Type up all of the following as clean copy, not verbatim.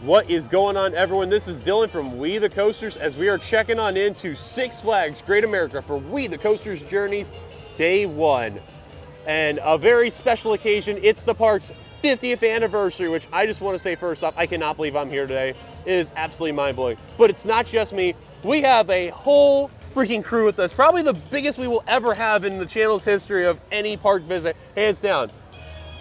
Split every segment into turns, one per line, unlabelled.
What is going on, everyone? This is Dylan from WeTheCoasters as we are checking on into Six Flags Great America for WeTheCoasters Journeys Day 1. And a very special occasion. It's the park's 50th anniversary, which I just want to say first off, I cannot believe I'm here today. It is absolutely mind-blowing. But it's not just me. We have a whole freaking crew with us. Probably the biggest we will ever have in the channel's history of any park visit, hands down.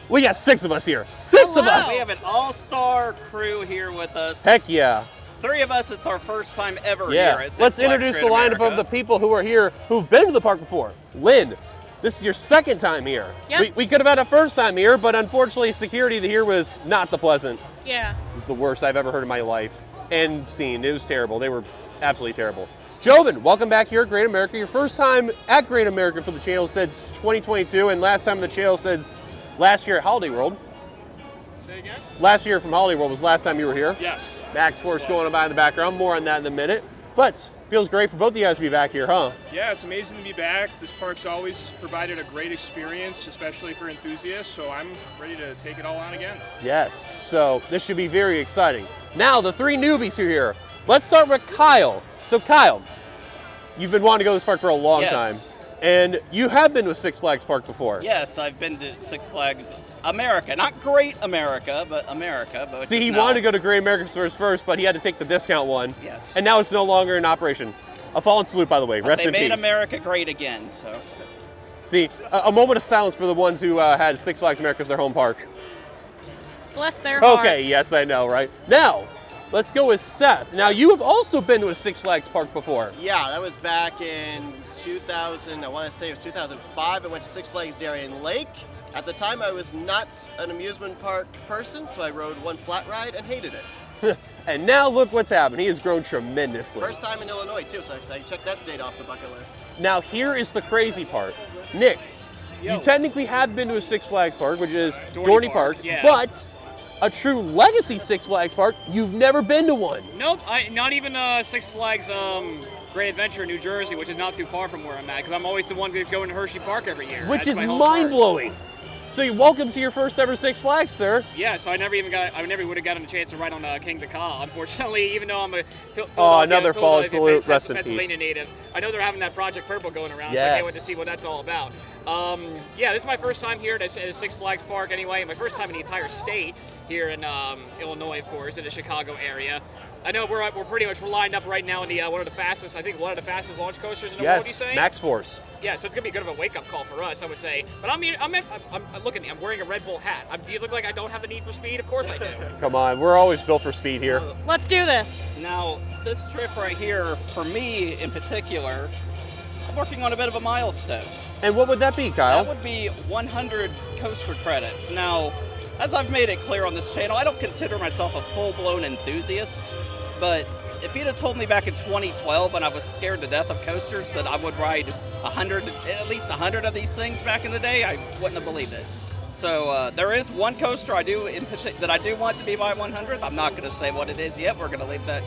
We got 6 of us here. Six of us!
We have an all-star crew here with us.
Heck yeah.
3 of us, it's our first time ever
Yeah.
here at Six
Let's
Flags
introduce the
Great
lineup of
America.
the people who are here who've been to the park before. Lynn, this is your second time here.
Yep.
We could have had a first time here, but unfortunately security here was not the pleasant.
Yeah.
It was the worst I've ever heard in my life and seen. It was terrible. They were absolutely terrible. Joven, welcome back here at Great America. Your first time at Great America for the channel since 2022, and last time on the channel since last year at Holiday World.
Say again?
Last year from Holiday World was the last time you were here.
Yes.
Maxx Force going by in the background. More on that in a minute. But feels great for both of you guys to be back here, huh?
Yeah, it's amazing to be back. This park's always provided a great experience, especially for enthusiasts, so I'm ready to take it all on again.
Yes. So this should be very exciting. Now, the 3 newbies who are here. Let's start with Kyle. So Kyle, you've been wanting to go to this park for a long time. And you have been with Six Flags Park before.
Yes, I've been to Six Flags America. Not Great America, but America. But
See, he wanted to go to Great America first, but he had to take the discount one.
Yes.
And now it's no longer in operation. A fallen salute, by the way. Rest in
They made
peace.
America great again, so.
See, a moment of silence for the ones who had Six Flags America as their home park.
Bless their hearts.
Okay, yes, I know, right? Now, let's go with Seth. Now, you have also been to a Six Flags park before.
Yeah, that was back in 2000, I want to say it was 2005. I went to Six Flags Darien Lake. At the time, I was not an amusement park person, so I rode one flat ride and hated it.
And now look what's happened. He has grown tremendously.
First time in Illinois, too, so I checked that state off the bucket list.
Now, here is the crazy part. Nick, you technically have been to a Six Flags park, which is Dorney Park,
yeah.
but a true legacy Six Flags park, you've never been to one.
Nope, not even Six Flags Great Adventure in New Jersey, which is not too far from where I'm at, because I'm always the one to go into Hershey Park every year.
Which
That's
is
my home park.
mind-blowing. So you welcome to your first ever Six Flags, sir.
Yeah, so I never would have gotten a chance to ride on King Ka. Unfortunately, even though I'm a
another fallen salute, rest in
Pennsylvania
peace.
native, I know they're having that Project Purple going around, so I
Yes.
can't wait to see what that's all about. Yeah, this is my first time here at Six Flags Park anyway, my first time in the entire state here in Illinois, of course, in the Chicago area. I know we're pretty much lined up right now in the one of the fastest launch coasters in the world. You
Yes,
say?
Maxx Force.
Yeah, so it's gonna be a good of a wake-up call for us, I would say. But look at me. I'm wearing a Red Bull hat. You look like I don't have the need for speed. Of course I do.
Come on, we're always built for speed here.
Let's do this.
Now, this trip right here, for me in particular, I'm working on a bit of a milestone.
And what would that be, Kyle?
That would be 100 coaster credits. Now, as I've made it clear on this channel, I don't consider myself a full-blown enthusiast, but if you'd have told me back in 2012 when I was scared to death of coasters that I would ride at least 100 of these things back in the day, I wouldn't have believed it. So there is one coaster that I do want to be my 100th. I'm not going to say what it is yet. We're going to leave that,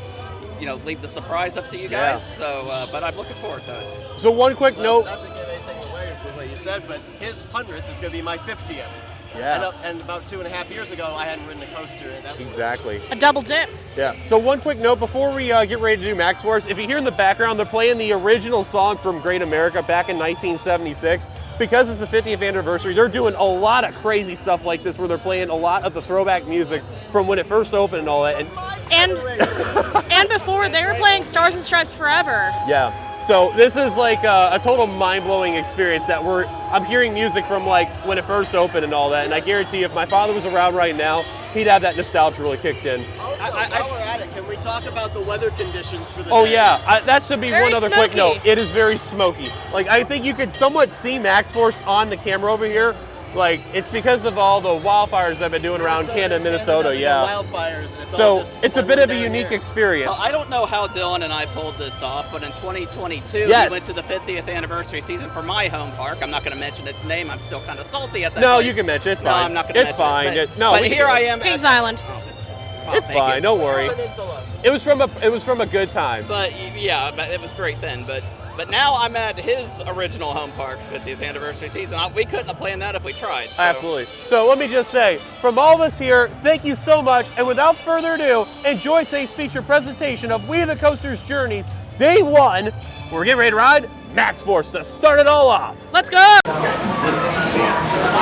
leave the surprise up to you guys.
Yeah.
So, but I'm looking forward to it.
So one quick note.
Not to give anything away with what you said, but his 100th is going to be my 50th.
Yeah.
And about 2.5 years ago, I hadn't ridden a coaster. And that was
Exactly.
A double dip.
Yeah. So one quick note before we get ready to do Maxx Force. If you hear in the background, they're playing the original song from Great America back in 1976. Because it's the 50th anniversary, they're doing a lot of crazy stuff like this where they're playing a lot of the throwback music from when it first opened and all that.
And before, they were playing Stars and Stripes Forever.
Yeah. So this is like a total mind-blowing experience that I'm hearing music from like when it first opened and all that, and I guarantee you if my father was around right now, he'd have that nostalgia really kicked in.
Also, while we're at it, can we talk about the weather conditions for the
Oh
day?
yeah, that should be
Very
one other quick
smoky.
note. It is very smoky. Like I think you could somewhat see Maxx Force on the camera over here. Like it's because of all the wildfires I've been doing around Canada and Minnesota, yeah.
Wildfires, and
So it's a bit of a unique experience.
So I don't know how Dylan and I pulled this off, but in 2022,
Yes.
we went to the 50th anniversary season for my home park. I'm not going to mention its name. I'm still kind of salty at that
No,
place.
you can mention it. It's
No,
fine.
I'm not going to
It's
mention
fine.
it.
But,
But here I am.
Kings Island.
Oh,
It's
thank
fine.
you.
Don't worry.
Peninsula.
It was from a good time.
But yeah, but it was great then. But But now I'm at his original home park's 50th anniversary season. We couldn't have planned that if we tried. So.
Absolutely. So let me just say, from all of us here, thank you so much. And without further ado, enjoy today's feature presentation of We the Coasters Journeys Day 1. Where we're getting ready to ride Maxx Force to start it all off.
Let's go!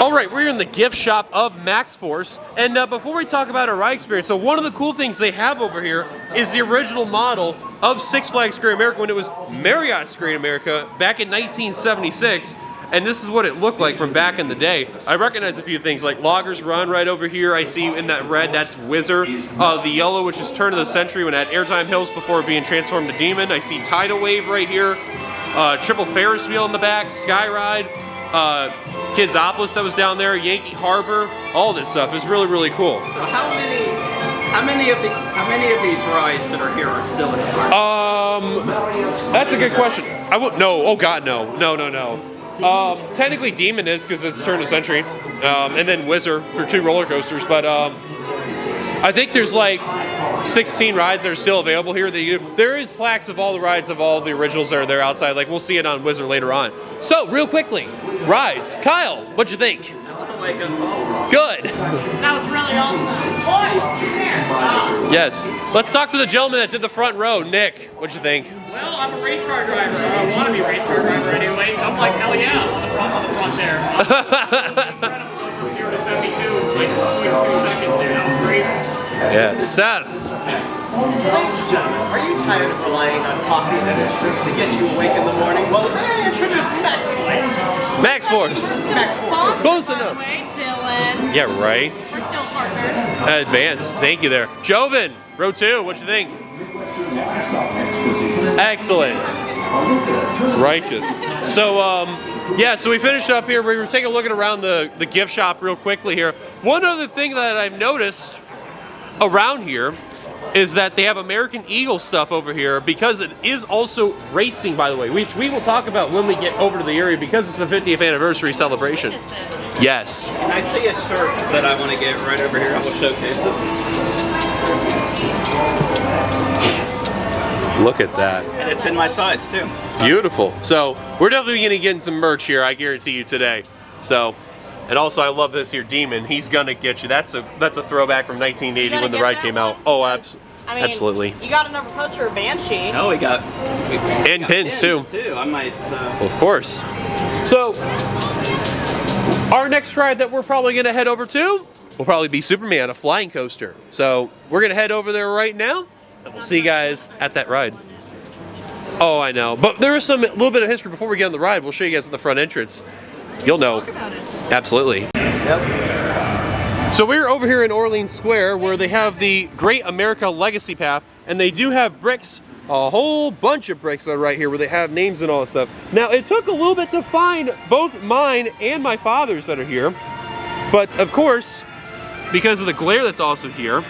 All right, we're in the gift shop of Maxx Force, and before we talk about our ride experience, so one of the cool things they have over here is the original model of Six Flags Great America when it was Marriott's Great America back in 1976, and this is what it looked like from back in the day. I recognize a few things like Loggers Run right over here. I see in that red, that's Whizzer. The yellow, which is Turn of the Century when it had Airtime Hills before being transformed to Demon. I see Tidal Wave right here. Triple Ferris wheel in the back, Sky Ride, Kidsopolis that was down there, Yankee Harbor, all this stuff is really, really cool.
So how many of these rides that are here are still in the park?
That's a good question. I won't. No. Oh God, no. No. Technically, Demon is because it's Turn of the Century, and then Whizzer for 2 roller coasters. But I think there's like 16 rides that are still available here. There is plaques of all the rides of all the originals that are there outside. Like we'll see it on Whizzer later on. So real quickly, rides. Kyle, what'd you think?
That was a wake-up call.
Good.
That was really awesome. Boys,
Yes. Let's talk to the gentleman that did the front row. Nick, what'd you think?
Well, I'm a race car driver. I want to be a race car driver anyway, so I'm like, hell yeah, on the front there. Incredible. From 0 to 72, like 0.2 seconds there. That was crazy.
Yeah. Seth.
Ladies and gentlemen, are you tired of relying on coffee and energy drinks to get you awake in the morning? Well, may I introduce Maxx Force.
Maxx Force.
Maxx Force.
Close
by the
enough.
way, Dylan.
Yeah, right.
We're still partnered.
Advance. Thank you there. Joven, row 2, what'd you think? Excellent. Righteous. So, yeah, so we finished up here. We were taking a look at around the gift shop real quickly here. One other thing that I've noticed around here is that they have American Eagle stuff over here because it is also racing, by the way, which we will talk about when we get over to the area because it's the 50th anniversary celebration. Yes.
And I see a shirt that I want to get right over here. I will showcase it.
Look at that.
And it's in my size too.
Beautiful. So we're definitely going to get some merch here, I guarantee you today. So, and also I love this here Demon. He's going to get you. That's a throwback from 1980 when the ride came out. Oh, absolutely.
You got another poster of Banshee.
Oh, we got
And pins too.
I might.
Of course. So, our next ride that we're probably going to head over to will probably be Superman, a flying coaster. So, we're going to head over there right now, and we'll see you guys at that ride. Oh, I know. But there is a little bit of history before we get on the ride. We'll show you guys at the front entrance. You'll know.
Talk about it.
Absolutely.
Yep.
So we're over here in Orleans Square where they have the Great America Legacy Path, and they do have bricks, a whole bunch of bricks that are right here where they have names and all that stuff. Now, it took a little bit to find both mine and my father's that are here, but of course, because of the glare that's also here,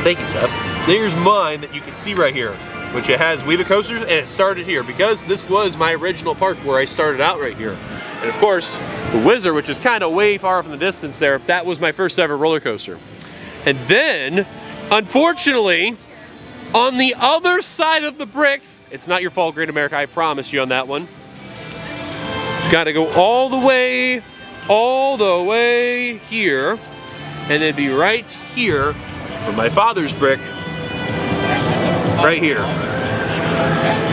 thank you, Seth, there's mine that you can see right here, which it has We the Coasters, and it started here because this was my original park where I started out right here. And of course, the Whizzer, which is kind of way far off in the distance there, that was my first ever roller coaster. And then, unfortunately, on the other side of the bricks, it's not your fault, Great America, I promise you on that one. Gotta go all the way here, and then be right here for my father's brick, right here.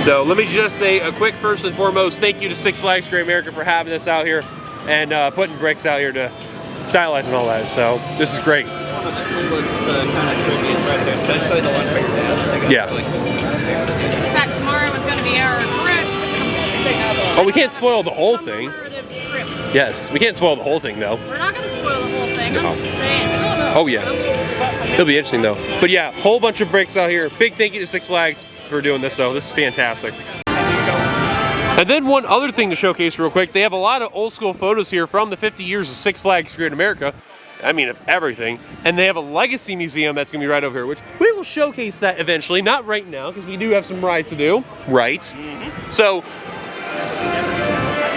So let me just say a quick first and foremost thank you to Six Flags Great America for having us out here and putting bricks out here to stylize and all that. So this is great.
One of the coolest kind of tributes right there, especially the one for your dad.
Yeah.
Really cool.
In fact, tomorrow is going to be our trip.
Oh, we can't spoil the whole thing.
Trip.
Yes, we can't spoil the whole thing though.
We're not going to spoil the whole thing.
No.
I'm just saying.
Oh yeah, it'll be interesting though. But yeah, whole bunch of bricks out here. Big thank you to Six Flags for doing this though. This is fantastic. And then one other thing to showcase real quick, they have a lot of old school photos here from the 50 years of Six Flags Great America. I mean, of everything. And they have a legacy museum that's going to be right over here, which we will showcase that eventually. Not right now, because we do have some rides to do. Right. Mm-hmm. So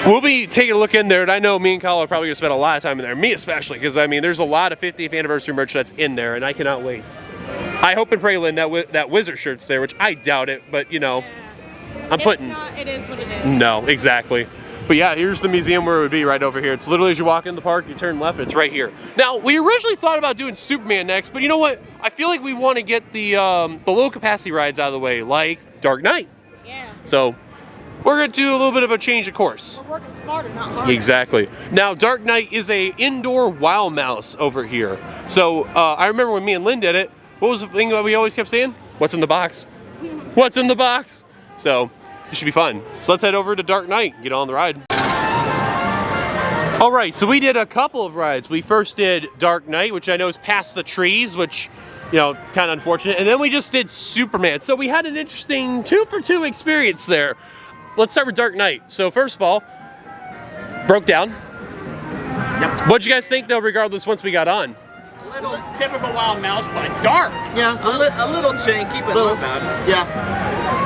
we'll be taking a look in there, and I know me and Kyle are probably going to spend a lot of time in there. Me especially, because, I mean, there's a lot of 50th anniversary merch that's in there, and I cannot wait. I hope and pray, Lynn, that Whizzer shirt's there, which I doubt it, but, you know,
It is what it is.
No, exactly. But yeah, here's the museum where it would be right over here. It's literally as you walk in the park, you turn left, it's right here. Now, we originally thought about doing Superman next, but you know what? I feel like we want to get the low capacity rides out of the way, like Dark Knight.
Yeah.
So we're going to do a little bit of a change of course.
We're working smarter, not harder.
Exactly. Now, Dark Knight is a indoor wow mouse over here. So I remember when me and Lynn did it, what was the thing that we always kept saying? What's in the box? What's in the box? So it should be fun. So let's head over to Dark Knight and get on the ride. All right, so we did a couple of rides. We first did Dark Knight, which I know is past the trees, which, you know, kind of unfortunate. And then we just did Superman. So we had an interesting 2-for-2 experience there. Let's start with Dark Knight. So first of all, broke down.
Yep.
What'd you guys think though, regardless, once we got on?
A little typical wild mouse, but dark.
Yeah,
A little janky, but not bad.
Yeah.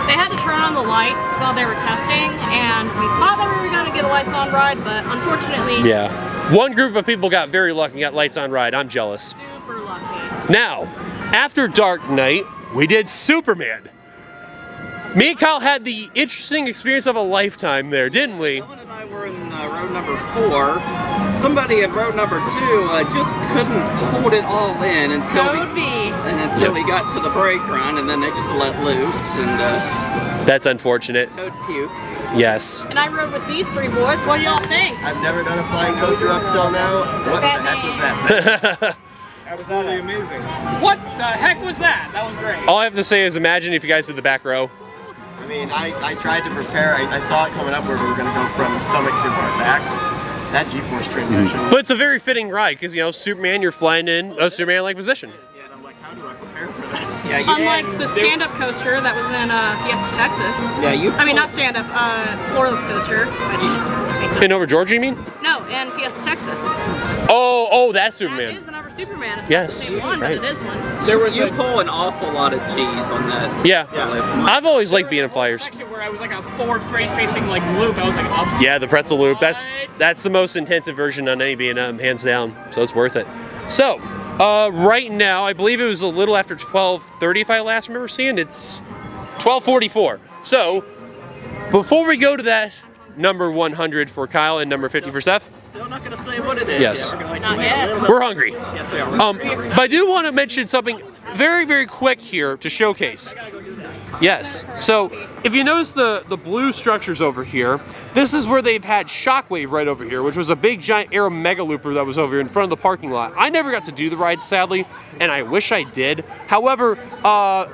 They had to turn on the lights while they were testing, and we thought that we were going to get a lights on ride, but unfortunately,
Yeah. One group of people got very lucky and got lights on ride. I'm jealous.
super lucky.
Now, after Dark Knight, we did Superman. Me and Kyle had the interesting experience of a lifetime there, didn't we?
Ellen and I were in road number 4. Somebody at road number 2 just couldn't hold it all in until we got to the brake run, and then they just let loose and
That's unfortunate.
code puke.
Yes.
And I rode with these 3 boys. What do y'all think?
I've never done a flying coaster up till now. What the heck was that thing?
Absolutely amazing.
What the heck was that? That was great.
All I have to say is imagine if you guys did the back row.
I mean, I tried to prepare. I saw it coming up where we were going to go from stomach to our backs. That G-force transition.
But it's a very fitting ride because, you know, Superman, you're flying in a Superman-like position.
Yeah, and I'm like, how do I prepare for this?
Yeah,
Unlike the stand-up coaster that was in Fiesta, Texas.
Yeah,
I mean, not stand-up, floorless coaster, which makes
In over Georgia, you mean?
No, in Fiesta, Texas.
Oh, that's
That
Superman.
is another Superman. It's
Yes,
not the same one,
right.
but it is one.
There was
you
a
pull an awful lot of G's on that.
Yeah.
Yeah.
I've always liked being in flyers.
section where I was like a forward-facing like loop. I was like upside.
Yeah, the pretzel loop.
What?
That's the most intensive version on any B&M, hands down. So it's worth it. So, right now, I believe it was a little after 12:30 if I last remember seeing. It's 12:44. So, before we go to that, number 100 for Kyle and number 50 for Steph.
Still not going to say what it is.
Yes.
Yet. We're going to
Not
wait
yet.
a little bit.
We're hungry.
Yes, we are.
But I do want to mention something very, very quick here to showcase. Yes. So if you notice the blue structures over here, this is where they've had Shockwave right over here, which was a big giant aero mega looper that was over here in front of the parking lot. I never got to do the ride, sadly, and I wish I did. However,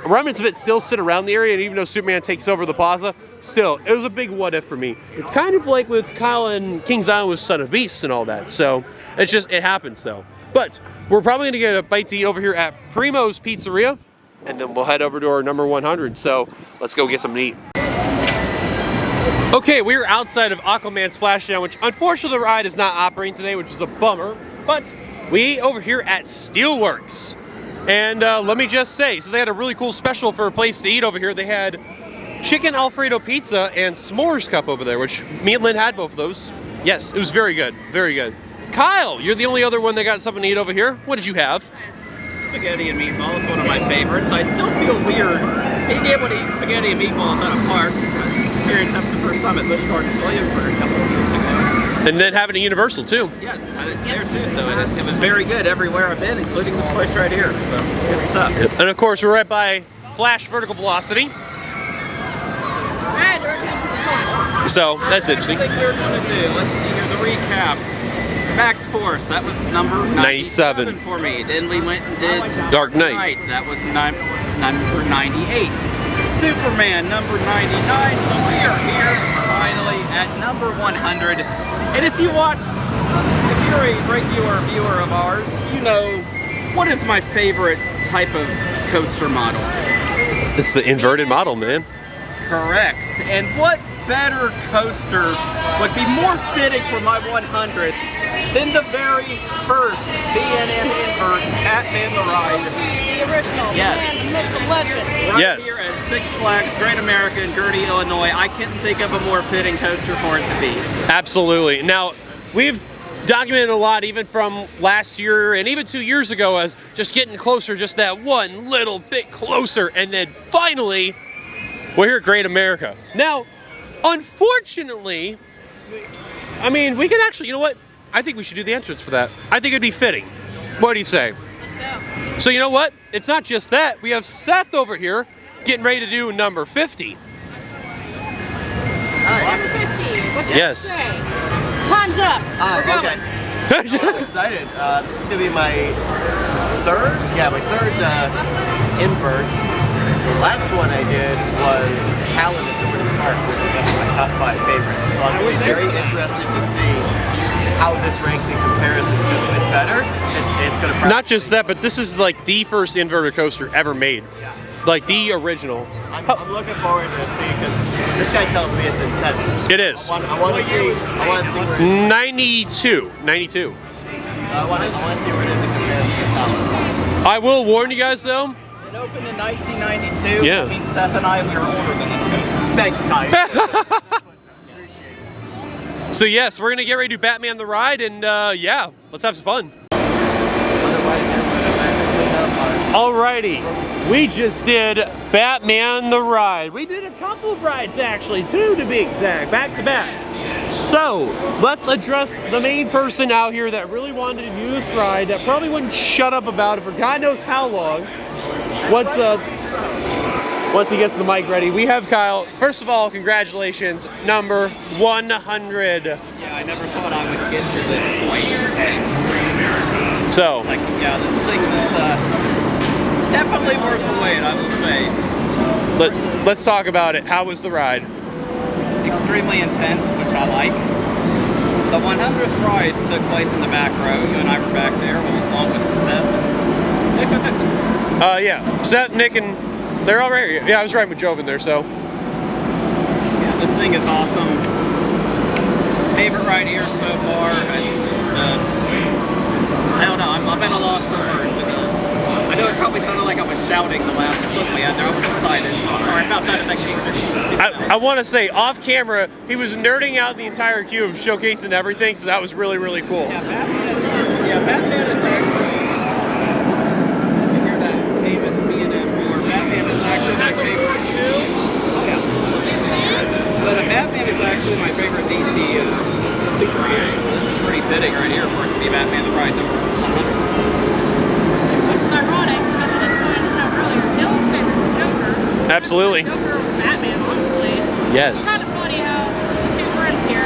remnants of it still sit around the area, and even though Superman takes over the plaza, still, it was a big what if for me. It's kind of like with Kyle and Kings Island with Son of Beasts and all that. So it's just, it happens though. But we're probably gonna get a bite to eat over here at Primo's Pizzeria, and then we'll head over to our number 100. So let's go get some meat. Okay, we're outside of Aquaman Splashdown, which unfortunately the ride is not operating today, which is a bummer. But we over here at Steelworks. And let me just say, so they had a really cool special for a place to eat over here. They had chicken Alfredo pizza and s'mores cup over there, which me and Lynn had both of those. Yes, it was very good, very good. Kyle, you're the only other one that got something to eat over here. What did you have?
Spaghetti and meatballs, one of my favorites. I still feel weird being able to eat spaghetti and meatballs at a park. Experience after the first time at Busch Gardens, Williamsburg a couple of years ago.
And then having a Universal too.
Yes, I did there too. So it was very good everywhere I've been, including this place right here. So good stuff.
And of course, we're right by Flash Vertical Velocity.
Right, directly into the sun.
So that's interesting.
Next thing we're going to do, let's see here, the recap. Maxx Force, that was number 97 for me. Then we went and did
Dark Knight.
That was number 98. Superman, number 99. So we are here finally at number 100. And if you're a regular viewer of ours, you know what is my favorite type of coaster model.
It's the inverted model, man.
Correct. And what better coaster would be more fitting for my 100th than the very first B&M invert Batman the Ride.
The original.
Yes.
The legend.
Right
Yes.
here at Six Flags Great America in Gurnee, Illinois. I couldn't think of a more fitting coaster for it to be.
Absolutely. Now, we've documented a lot even from last year and even 2 years ago as just getting closer, just that one little bit closer, and then finally We're here at Great America. Now, unfortunately, I mean, we can actually, you know what? I think we should do the entrance for that. I think it'd be fitting. What do you say?
Let's go.
So you know what? It's not just that. We have Seth over here getting ready to do number 50.
Number 50. What you
Yes.
say? Time's up. We're going.
Okay. I'm excited. This is going to be my third invert. The last one I did was Talon at Liberty Park, which is one of my top 5 favorites. So I'm really very interested to see how this ranks in comparison. If it's better, it's going to.
Not just that, but this is like the first inverted coaster ever made.
Yeah.
Like the original.
I'm looking forward to seeing because this guy tells me it's intense.
It is.
I want to see where it is.
92.
I want to see where it is in comparison to Talon.
I will warn you guys though.
It opened in 1992.
Yeah.
That means Seth and I, we were older than this coaster.
Thanks, Kai.
So yes, we're gonna get ready to do Batman the Ride, and yeah, let's have some fun. Alrighty, we just did Batman the Ride. We did a couple of rides actually, 2 to be exact, back to back. So let's address the main person out here that really wanted to do this ride, that probably wouldn't shut up about it for God knows how long. Once he gets the mic ready, we have Kyle. First of all, congratulations, number 100.
Yeah, I never thought I would get to this point. And
So,
like, yeah, this thing is definitely worth the wait, I will say.
let's talk about it. How was the ride?
Extremely intense, which I like. The 100th ride took place in the back row. You and I were back there along with Seth. Stick with it.
Yeah, Seth, Nick, and they're all right. Yeah, I was riding with Joven there, so.
Yeah, this thing is awesome. Favorite ride here so far. I don't know, I'm at a loss for words. I know it probably sounded like I was shouting the last clip we had there. I was excited, so I'm sorry about that if that came through.
I want to say, off camera, he was nerding out the entire queue of showcasing everything, so that was really, really cool.
Yeah, Batman is actually, if you hear that famous B&M roar, Batman is actually my favorite too. Oh yeah. But Batman is actually my favorite DC superhero, so this is pretty fitting right here for it to be Batman the Ride number 100.
Which is ironic because at this point, as I said earlier, Dylan's favorite is Joker.
Absolutely.
Joker or Batman, honestly.
Yes.
It's kind of funny how these two friends here,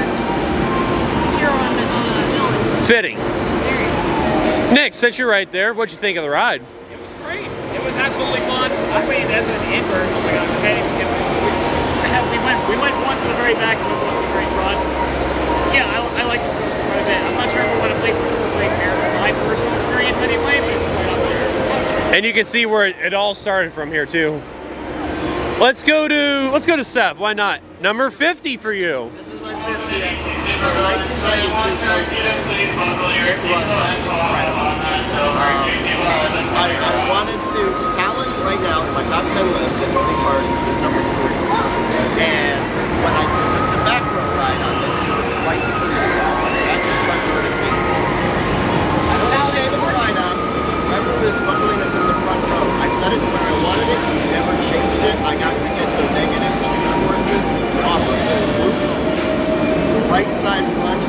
hero on Dylan.
Fitting.
There you go.
Nick, since you're right there, what'd you think of the ride?
It was great. It was absolutely fun. I mean, as an invert, oh my god, okay. We went once in the very back and once in the very front. Yeah, I like this coaster quite a bit. I'm not sure if one of the places will Great America from my personal experience anyway, but it's quite up there.
And you can see where it all started from here too. Let's go to Seth. Why not? Number 50 for you.
This is my 50th. For 1992 coaster. It was I wanted to Talon right now in my top 10 list at Liberty Park is number 3. And when I took the back row ride on this, it was right here. I had the front row to see. I don't know the name of the ride on. Whoever was smuggling us in the front row, I set it to where I wanted it, never changed it. I got to get the negative G forces off of the loops. Right side front,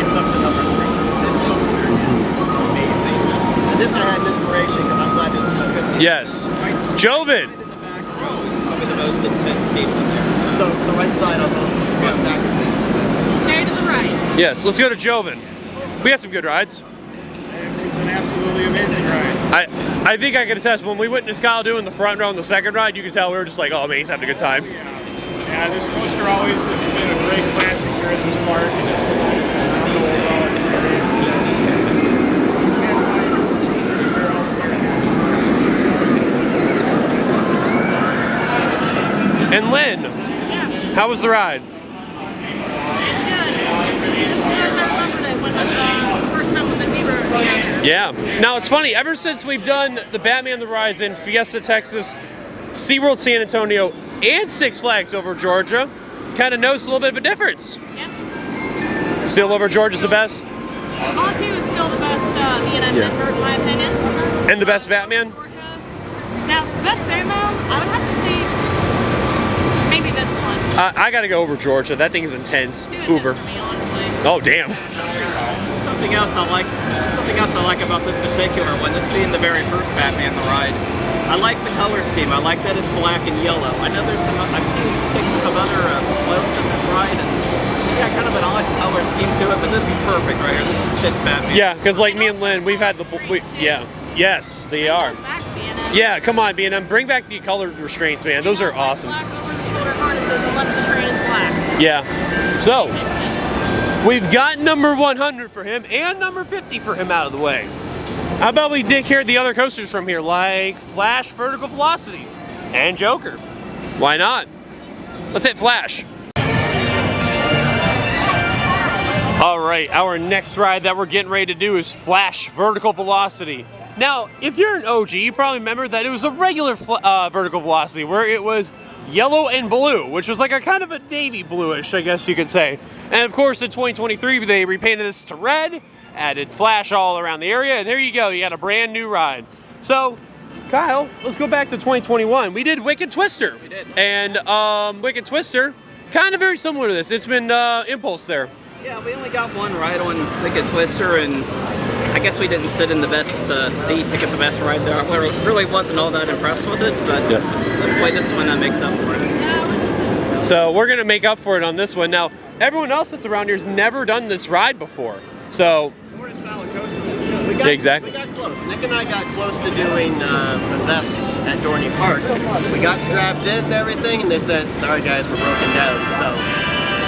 it's up to number 3. This coaster is amazing. And this guy had an inspiration because I'm glad it was my 50th.
Yes. Joven.
The back row is probably the most intense seat in there.
So the right side on both front and back is things.
Stay to the right.
Yes, let's go to Joven. We had some good rides.
It was an absolutely amazing ride.
I think I can attest, when we witnessed Kyle doing the front row and the second ride, you could tell we were just like, oh man, he's having a good time.
Yeah, this coaster always has been a great classic here at this park. And I don't know overall experience.
And Lynn, how was the ride?
It's good. Just as I remembered it when the first time when the fever went out there.
Yeah. Now it's funny, ever since we've done the Batman the Rides in Fiesta, Texas, SeaWorld San Antonio, and Six Flags over Georgia, kind of noticed a little bit of a difference.
Yep.
Still over Georgia's the best?
Monty is still the best B&M invert in my opinion.
And the best Batman?
Georgia. Now, best Batman, I would have to say
I gotta go over Georgia. That thing is intense. Uber.
For me, honestly.
Oh, damn.
Something else I like about this particular one, this being the very first Batman the ride. I like the color scheme. I like that it's black and yellow. I know there's some. I've seen pictures of other floats in this ride, and yeah, kind of an odd color scheme to it. But this is perfect right here. This just fits Batman.
Yeah, because like me and Lynn, we've had the. Yeah. Yes, they are.
Back B&M.
Yeah, come on, B&M. Bring back the colored restraints, man. Those are awesome.
Black over the shoulder harnesses unless the train is black.
Yeah. So,
Makes sense.
we've got number 100 for him and number 50 for him out of the way. How about we take care of the other coasters from here, like Flash, Vertical Velocity, and Joker? Why not? Let's hit Flash. All right, our next ride that we're getting ready to do is Flash Vertical Velocity. Now, if you're an OG, you probably remember that it was a regular Vertical Velocity where it was yellow and blue, which was like a kind of a navy bluish, I guess you could say. And of course, in 2023, they repainted this to red, added Flash all around the area, and there you go, you got a brand new ride. So, Kyle, let's go back to 2021. We did Wicked Twister.
Yes, we did.
And Wicked Twister, kind of very similar to this. It's been Impulse there.
Yeah, we only got one ride on Wicked Twister, and I guess we didn't sit in the best seat to get the best ride there. I really wasn't all that impressed with it, but hopefully this one makes up for it.
So we're gonna make up for it on this one. Now, everyone else that's around here's never done this ride before. So, exactly.
We got close. Nick and I got close to doing Possessed at Dorney Park. We got strapped in and everything, and they said, "Sorry guys, we're broken down." So,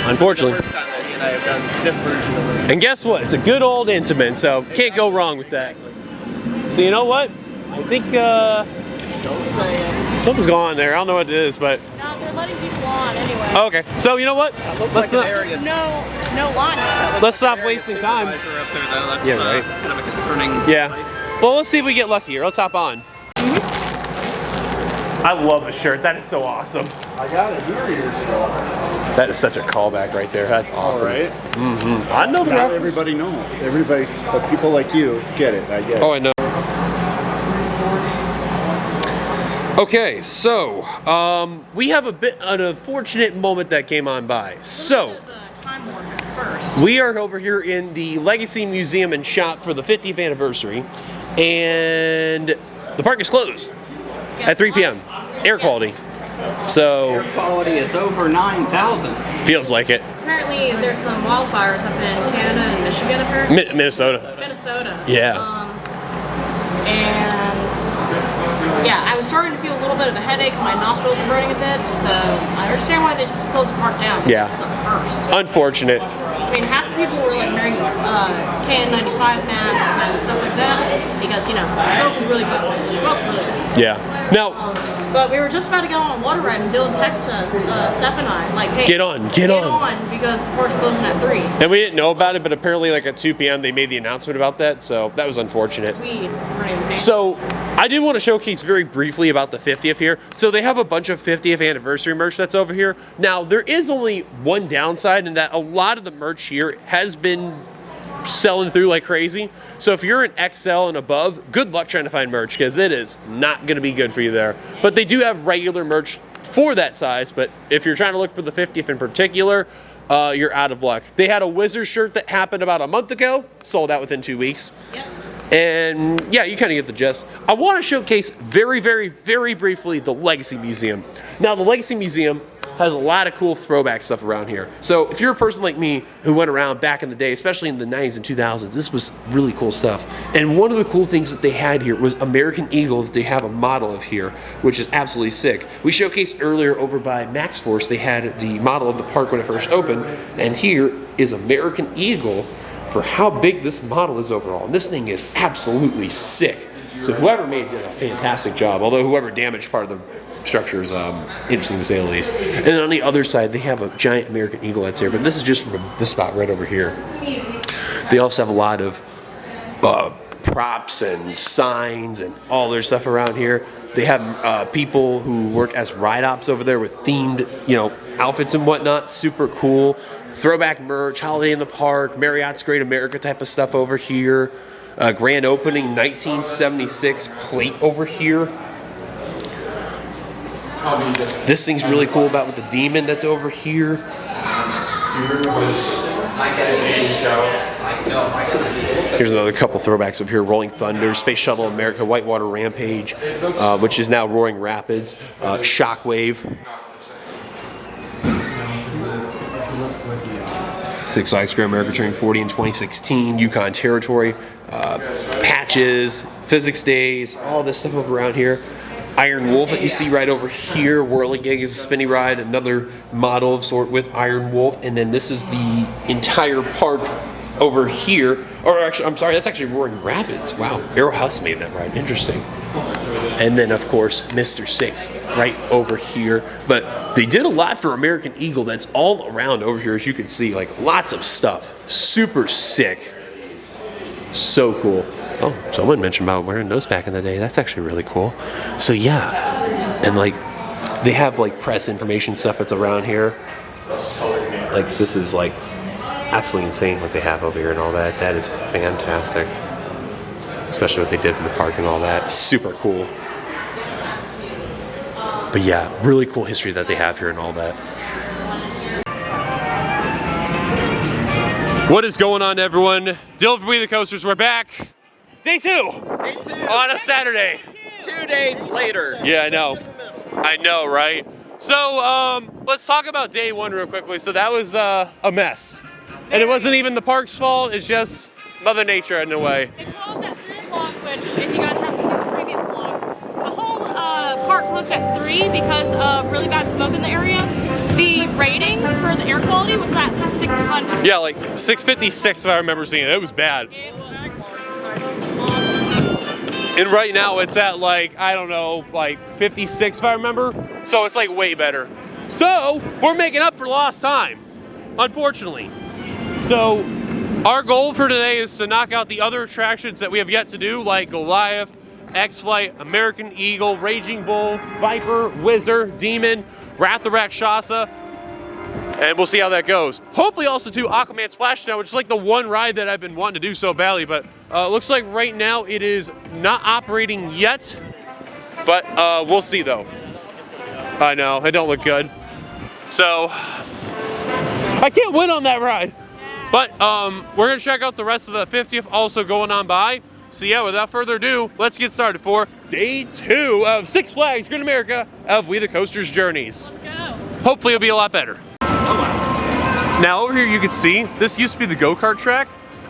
unfortunately.
this is the first time that he and I have done this version of it.
And guess what? It's a good old Intamin, so can't go wrong with that. So you know what? I think something's going on there. I don't know what it is, but
No, they're letting people on anyway.
okay. So you know what? Let's not,
No line.
let's stop wasting time.
Up there, though. That's
Yeah, right.
kind of a concerning
Yeah.
sight.
Well, let's see if we get lucky here. Let's hop on. I love the shirt. That is so awesome.
I got it here years ago.
That is such a callback right there. That's awesome.
Right?
I know the
Not
reference.
everybody knows. Everybody, but people like you get it, I guess.
Oh, I know. Okay, so we have a bit an unfortunate moment that came on by. So
The time warner first.
we are over here in the Legacy Museum and Shop for the 50th anniversary, and the park is closed at 3 p.m. Air quality. So
Quality is over 9,000.
feels like it.
Apparently, there's some wildfires up in Canada and Michigan, apparently.
Minnesota.
Minnesota.
Yeah.
And yeah, I was starting to feel a little bit of a headache. My nostrils were burning a bit, so I understand why they closed the park down.
Yeah.
This is the first.
Unfortunate.
I mean, half the people were like wearing KN95 masks and stuff like that because, you know, the smoke was really good. The smoke's really good.
Yeah. Now,
But we were just about to get on a water ride and Dylan texted us, Seth and I, like, hey,
Get on.
because the park's closing at 3.
and we didn't know about it, but apparently like at 2 p.m. they made the announcement about that, so that was unfortunate.
We weren't even paying.
So, I do want to showcase very briefly about the 50th here. So they have a bunch of 50th anniversary merch that's over here. Now, there is only one downside in that a lot of the merch here has been selling through like crazy. So if you're an XL and above, good luck trying to find merch because it is not going to be good for you there. But they do have regular merch for that size, but if you're trying to look for the 50th in particular, you're out of luck. They had a Wizard shirt that happened about a month ago, sold out within 2 weeks.
Yep.
And yeah, you kind of get the gist. I want to showcase very, very, very briefly the Legacy Museum. Now, the Legacy Museum has a lot of cool throwback stuff around here. So if you're a person like me who went around back in the day, especially in the 90s and 2000s, this was really cool stuff. And one of the cool things that they had here was American Eagle that they have a model of here, which is absolutely sick. We showcased earlier over by Maxx Force, they had the model of the park when it first opened, and here is American Eagle for how big this model is overall. And this thing is absolutely sick. So whoever made it did a fantastic job, although whoever damaged part of the structure is interesting to say the least. And on the other side, they have a giant American Eagle that's here, but this is just from this spot right over here. They also have a lot of props and signs and all their stuff around here. They have people who work as ride ops over there with themed, outfits and whatnot. Super cool. Throwback merch, Holiday in the Park, Marriott's Great America type of stuff over here. Grand opening 1976 plate over here. This thing's really cool about with the demon that's over here. Here's another couple throwbacks up here. Rolling Thunder, Space Shuttle America, Whitewater Rampage, which is now Roaring Rapids, Shockwave. Six Flags Great America turned 40 in 2016, Yukon Territory, patches, physics days, all this stuff over around here. Iron Wolf that you see right over here, Whirligig is a spinny ride, another model of sort with Iron Wolf, and then this is the entire park over here, or actually, I'm sorry, that's actually Roaring Rapids. Wow, Arrow House made that ride, interesting. And then of course, Mr. Six right over here, but they did a lot for American Eagle that's all around over here, as you can see, like lots of stuff, super sick, so cool. Oh, someone mentioned about wearing those back in the day. That's actually really cool. So yeah, and like they have like press information stuff that's around here. Like this is like absolutely insane what they have over here and all that. That is fantastic. Especially what they did for the park and all that. Super cool. But yeah, really cool history that they have here and all that. What is going on, everyone? Dylan from We The Coasters, we're back. Day two.
Day 2.
On a Saturday.
2 days later.
Yeah, I know. I know, right? So, let's talk about day 1 real quickly. So that was a mess. And it wasn't even the park's fault, it's just Mother Nature in a way.
It closed at 3 o'clock, which, if you guys haven't seen the previous vlog, the whole park closed at 3 because of really bad smoke in the area. The rating for the air quality was at 600.
Yeah, like 656 if I remember seeing it. It was bad.
It was
And right now it's at like, I don't know, like 56 if I remember. So it's like way better. So we're making up for lost time, unfortunately. So our goal for today is to knock out the other attractions that we have yet to do, like Goliath, X-Flight, American Eagle, Raging Bull, Viper, Whizzer, Demon, Wrath of Rakshasa, and we'll see how that goes. Hopefully also do Aquaman Splashdown, which is like the one ride that I've been wanting to do so badly, but looks like right now it is not operating yet, but we'll see though. I know, it don't look good. So, I can't win on that ride. But we're gonna check out the rest of the 50th also going on by. So yeah, without further ado, let's get started for day 2 of Six Flags Great America of We The Coasters Journeys.
Let's go.
Hopefully it'll be a lot better. Now over here you can see, this used to be the go-kart track,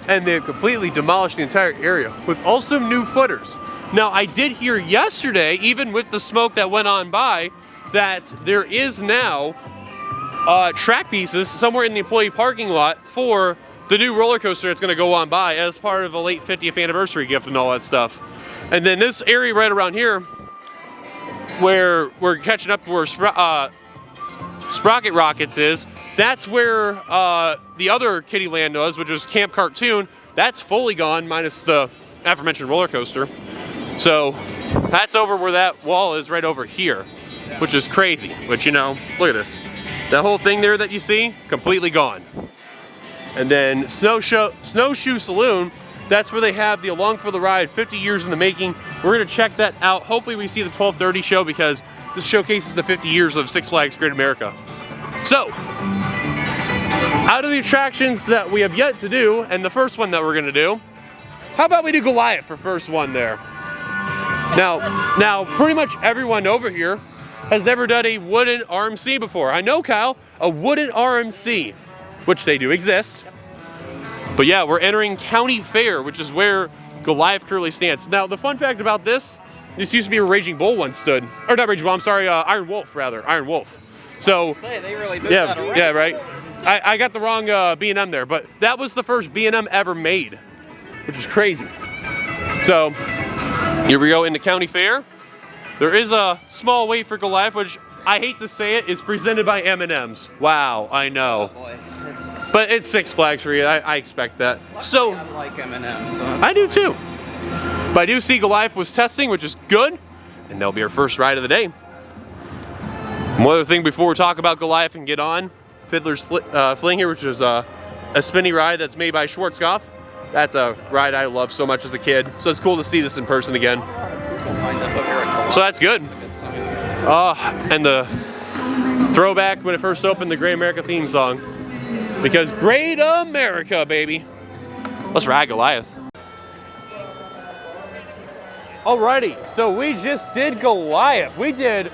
and they've completely demolished the entire area with also new footers. Now I did hear yesterday, even with the smoke that went on by, that there is now track pieces somewhere in the employee parking lot for the new roller coaster that's gonna go on by as part of a late 50th anniversary gift and all that stuff. And then this area right around here, where we're catching up to where Sprocket Rockets is, that's where the other Kiddie Land was, which was Camp Cartoon. That's fully gone, minus the aforementioned roller coaster. So that's over where that wall is, right over here, which is crazy. But you know, look at this. That whole thing there that you see, completely gone. And then Snowshoe Saloon, that's where they have the Along for the Ride 50 years in the making. We're gonna check that out. Hopefully we see the 12:30 show because this showcases the 50 years of Six Flags Great America. So, out of the attractions that we have yet to do, and the first one that we're gonna do, how about we do Goliath for first one there? Now, pretty much everyone over here has never done a wooden RMC before. I know, Kyle, a wooden RMC, which they do exist. But yeah, we're entering County Fair, which is where Goliath currently stands. Now, the fun fact about this used to be where Raging Bull once stood. Or not Raging Bull, I'm sorry, Iron Wolf, rather. Iron Wolf. So,
They really moved that around.
yeah, right. I got the wrong B&M there, but that was the first B&M ever made, which is crazy. So, here we go into County Fair. There is a small wait for Goliath, which I hate to say it, is presented by M&M's. Wow, I know.
Oh boy.
But it's Six Flags for you. I expect that. So
I like M&M's. So
I do too. But I do see Goliath was testing, which is good, and that'll be our first ride of the day. One other thing before we talk about Goliath and get on, Fiddler's Fling here, which is a spinny ride that's made by Schwarzkopf. That's a ride I loved so much as a kid. So it's cool to see this in person again. So that's good. And the throwback when it first opened, the Great America theme song. Because Great America, baby. Let's ride Goliath. Alrighty, so we just did Goliath. We did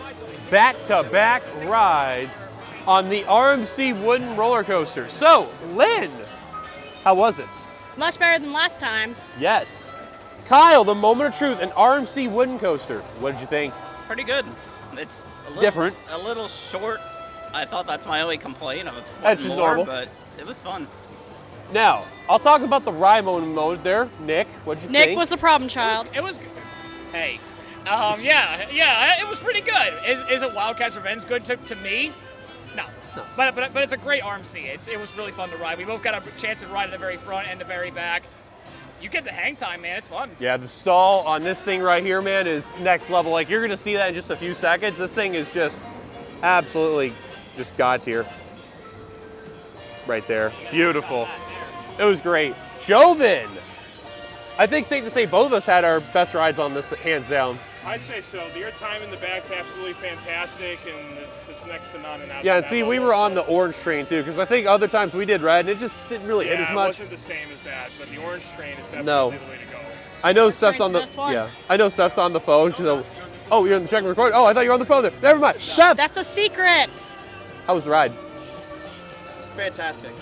back-to-back rides on the RMC wooden roller coaster. So, Lynn, how was it?
Much better than last time.
Yes. Kyle, the moment of truth, an RMC wooden coaster. What did you think?
Pretty good. It's a little,
Different.
A little short. I thought that's my only complaint. I was
That's just
more,
normal.
but it was fun.
Now, I'll talk about the ride moment there. Nick, what'd you think?
Nick was the problem child.
It was. Hey, yeah, it was pretty good. Is it Wildcats Revenge good to me? No. But it's a great RMC. It was really fun to ride. We both got a chance to ride at the very front and the very back. You get the hang time, man. It's fun.
Yeah, the stall on this thing right here, man, is next level. Like, you're gonna see that in just a few seconds. This thing is just absolutely just God tier. Right there. Beautiful. It was great. Joven! I think safe to say both of us had our best rides on this, hands down.
I'd say so. Your time in the back's absolutely fantastic, and it's next to none. And
Yeah, and see, we were on the orange train too, because I think other times we did red, and it just didn't really hit as
it
much.
wasn't the same as that, but the orange train is definitely
No.
the way to go.
I know Steph's on the
Train's the best one.
I know Steph's on the phone. She's like, oh, you're in the check and record. Oh, I thought you were on the phone there. Never mind. Steph,
That's a secret.
how was the ride?
Fantastic.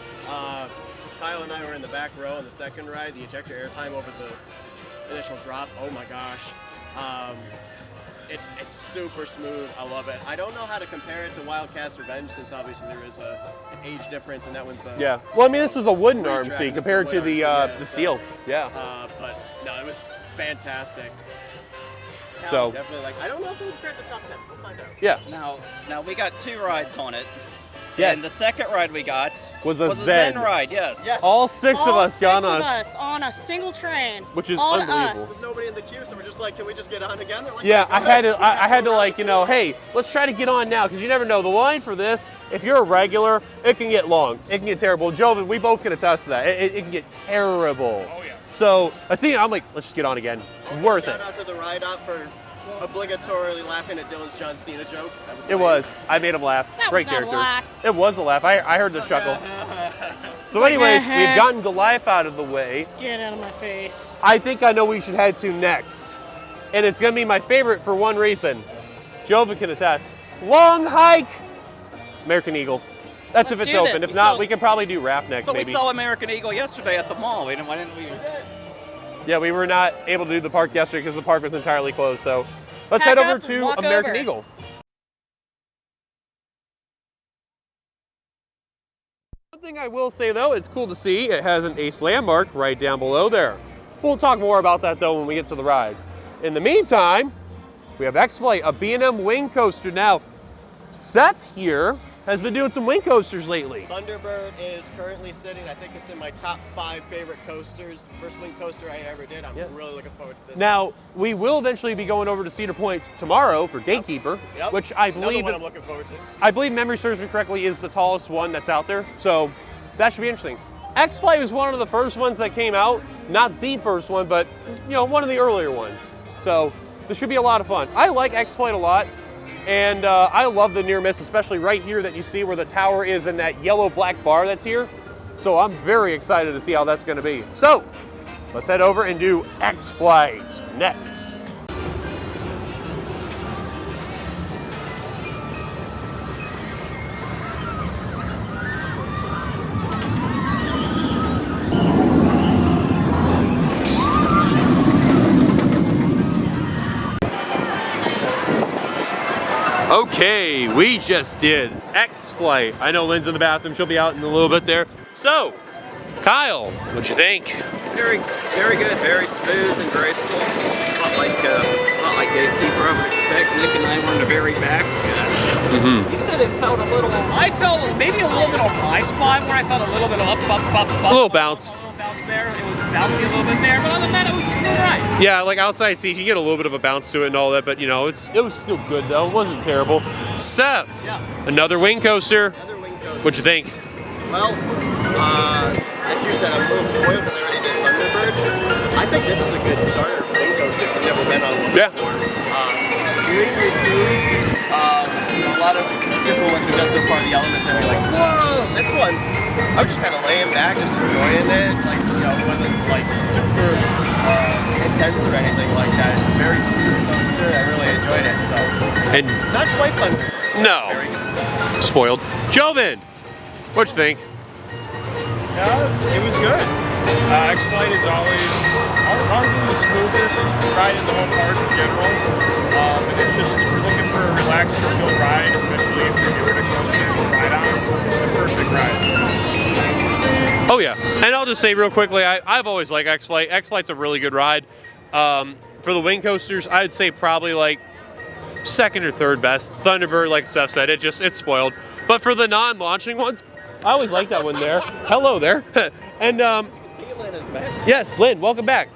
Kyle and I were in the back row on the second ride, the ejector airtime over the initial drop. Oh my gosh. It's super smooth. I love it. I don't know how to compare it to Wildcats Revenge, since obviously there is an age difference, and that one's
Yeah. Well, I mean, this is a wooden
Retract,
RMC
this is
compared
a
to
wooden
the
RMC, yeah,
the
so-
steel. Yeah.
but no, it was fantastic. Now,
So-
definitely, like, I don't know if we'll crack the top 10. We'll find out.
Yeah.
Now we got 2 rides on it.
Yes.
And the second ride we got
Was a
Zen
Zen.
ride. Yes.
Yes.
All six of
All
us got
6
on
of
us.
us on a single train.
Which is
all to
unbelievable.
us.
There's nobody in the queue, so we're just like, can we just get on again? They're like,
Yeah,
go
I had
ahead.
to. I had to like, you know, hey, let's try to get on now, because you never know. The line for this, if you're a regular, it can get long. It can get terrible. Joven, we both can attest to that. It can get terrible.
Oh, yeah.
So I see. I'm like, let's just get on again.
Also,
Worth it.
Shout out to the ride out for obligatorily laughing at Dylan's John Cena joke. That was
It was. I made him laugh.
That
Great
was not a
character.
laugh.
It was a laugh. I heard the chuckle. So anyways, we've gotten Goliath out of the way.
Get out of my face.
I think I know what we should head to next. And it's going to be my favorite for one reason. Joven can attest. Long hike. American Eagle. That's if
Let's
it's
do
open.
this.
If not,
So-
we can probably do raft next,
But
maybe.
we saw American Eagle yesterday at the mall. Why didn't we?
Yeah, we were not able to do the park yesterday because the park was entirely closed. So let's
Pack
head over
up and
to
walk
American
over.
Eagle. One thing I will say though, it's cool to see it has an Ace landmark right down below there. We'll talk more about that though when we get to the ride. In the meantime, we have X-Flight, a B&M wing coaster. Now, Seth here has been doing some wing coasters lately.
Thunderbird is currently sitting, I think it's in my top 5 favorite coasters. First wing coaster I ever did. I'm
Yes.
really looking forward to this.
Now, we will eventually be going over to Cedar Point tomorrow for Gatekeeper,
Yep.
which I
Another
believe
one I'm looking forward to.
I believe memory serves me correctly is the tallest one that's out there. So that should be interesting. X-Flight was one of the first ones that came out. Not the first one, but you know, one of the earlier ones. So this should be a lot of fun. I like X-Flight a lot. And I love the near miss, especially right here that you see where the tower is and that yellow black bar that's here. So I'm very excited to see how that's gonna be. So let's head over and do X-Flight next. Okay, we just did X-Flight. I know Lynn's in the bathroom. She'll be out in a little bit there. So, Kyle, what'd you think?
Very, very good. Very smooth and graceful. Not like Gatekeeper, I would expect. Nick and I were in the very back. You said it felt a little.
I felt maybe a little bit on my spot where I felt a little bit of up.
A little bounce.
A little bounce there. It was bouncy a little bit there, but other than that, it was a smooth ride.
Yeah, like outside seats, you get a little bit of a bounce to it and all that, but you know, it was still good though. It wasn't terrible. Seth,
Yeah.
another wing coaster.
Another wing coaster.
What'd you think?
Well, as you said, I'm a little spoiled because I already did Thunderbird. I think this is a good starter wing coaster if you've never been on one
Yeah.
before. Extremely smooth. lot of different ones we've done so far, the elements, I'd be like, whoa! This one, I was just kind of laying back, just enjoying it. Like, you know, it wasn't like super intense or anything like that. It's a very smooth coaster. I really enjoyed it. So,
And
it's not quite fun.
no,
Very good.
spoiled. Joven, what'd you think?
Yeah, it was good. X-Flight is always arguably the smoothest ride in the whole park in general. And it's just, if you're looking for a relaxing chill ride, especially if you're newer to coasters, ride on, it's the perfect ride.
Oh yeah, and I'll just say real quickly, I've always liked X-Flight. X-Flight's a really good ride. For the wing coasters, I'd say probably like second or third best. Thunderbird, like Seth said, it's spoiled. But for the non-launching ones, I always like that one there. Hello there. And yes, Lynn, welcome back.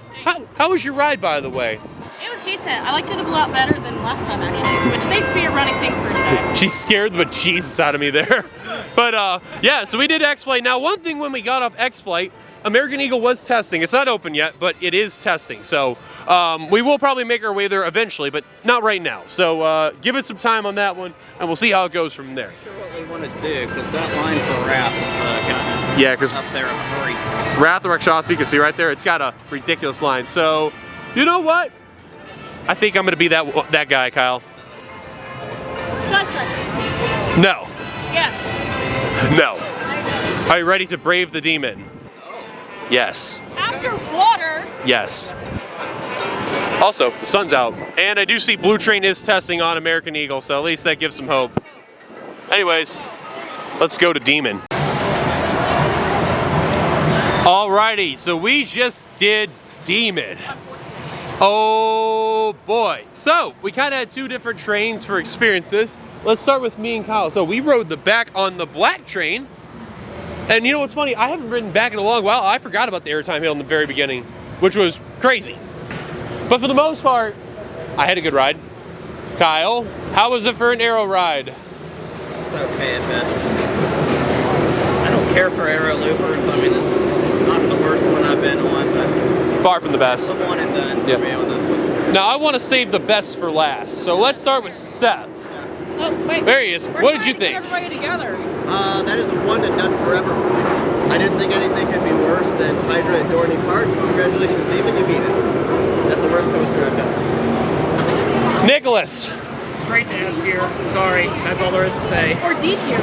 How was your ride, by the way?
It was decent. I liked it a lot better than last time, actually, which seems to be a running thing for today.
She scared the bejesus out of me there. But yeah, so we did X-Flight. Now, one thing when we got off X-Flight, American Eagle was testing. It's not open yet, but it is testing. So we will probably make our way there eventually, but not right now. So give it some time on that one, and we'll see how it goes from there.
Sure what we want to do, because that line for Wrath is kind
Yeah, because
of up there in a hurry.
Wrath of Rakshasa, you can see right there, it's got a ridiculous line. So, you know what? I think I'm going to be that guy, Kyle.
Skyscraper.
No.
Yes.
No. Are you ready to brave the demon? Yes.
After water.
Yes. Also, the sun's out, and I do see Blue Train is testing on American Eagle, so at least that gives some hope. Anyways, let's go to Demon. Alrighty, so we just did Demon. Oh boy. So, we kind of had two different trains for experiences. Let's start with me and Kyle. So, we rode the back on the black train. And you know what's funny? I haven't ridden back in a long while. I forgot about the airtime hill in the very beginning, which was crazy. But for the most part, I had a good ride. Kyle, how was it for an aero ride?
It's okay at best. I don't care for aero loopers. I mean, this is not the worst one I've been on, but
Far from the best.
the one and done for
Yep.
me on this one.
Now, I want to save the best for last. So let's start with Seth.
Oh, wait.
There he is.
We're
What did you
trying to
think?
get everybody together.
That is a one and done forever for me. I didn't think anything could be worse than Hydra at Dorney Park. Congratulations, Demon, you beat it. That's the worst coaster I've done.
Nicholas.
Straight to F tier. Sorry, that's all there is to say.
Or D tier.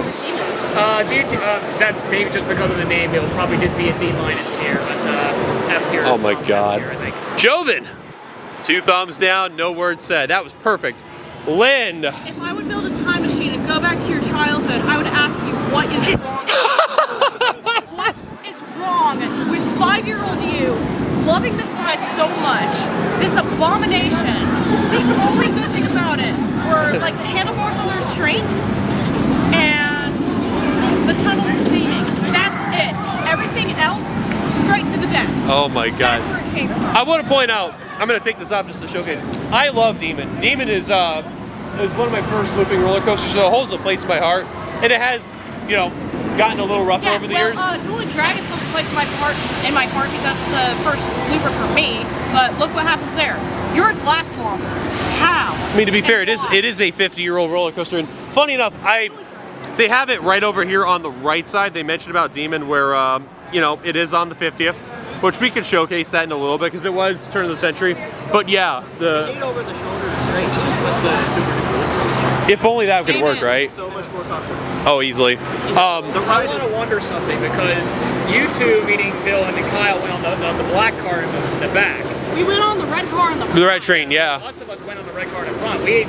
That's maybe just because of the name. It'll probably just be a D- tier, but F tier.
Oh my God.
F tier, I think.
Joven. 2 thumbs down, no words said. That was perfect. Lynn.
If I would build a time machine and go back to your childhood, I would ask you, what is wrong? What is wrong with 5-year-old you loving this ride so much? This abomination. The only good thing about it were like the handlebars on the restraints and the tunnels and theming. That's it. Everything else, straight to the depths.
Oh my God.
That's where it came from.
I want to point out, I'm going to take this off just to showcase. I love Demon. Demon is one of my first looping roller coasters, so it holds a place in my heart. And it has, you know, gotten a little rougher over the years.
Dueling Dragons holds a place in my heart because it's a first looper for me. But look what happens there. Yours lasts longer. How?
I mean, to be fair,
And why?
it is a 50-year-old roller coaster. And funny enough, they have it right over here on the right side. They mentioned about Demon where, you know, it is on the 50th, which we could showcase that in a little bit because it was turn of the century. But yeah,
You need over-the-shoulder restraints. You just put the super duper restraints.
if only that could work, right?
So much more comfortable.
Oh, easily.
I want to wonder something because you two, meaning Dylan and Kyle, went on the black car in the back.
We went on the red car in the front.
The red train, yeah.
Lots of us went on the red car in the front. You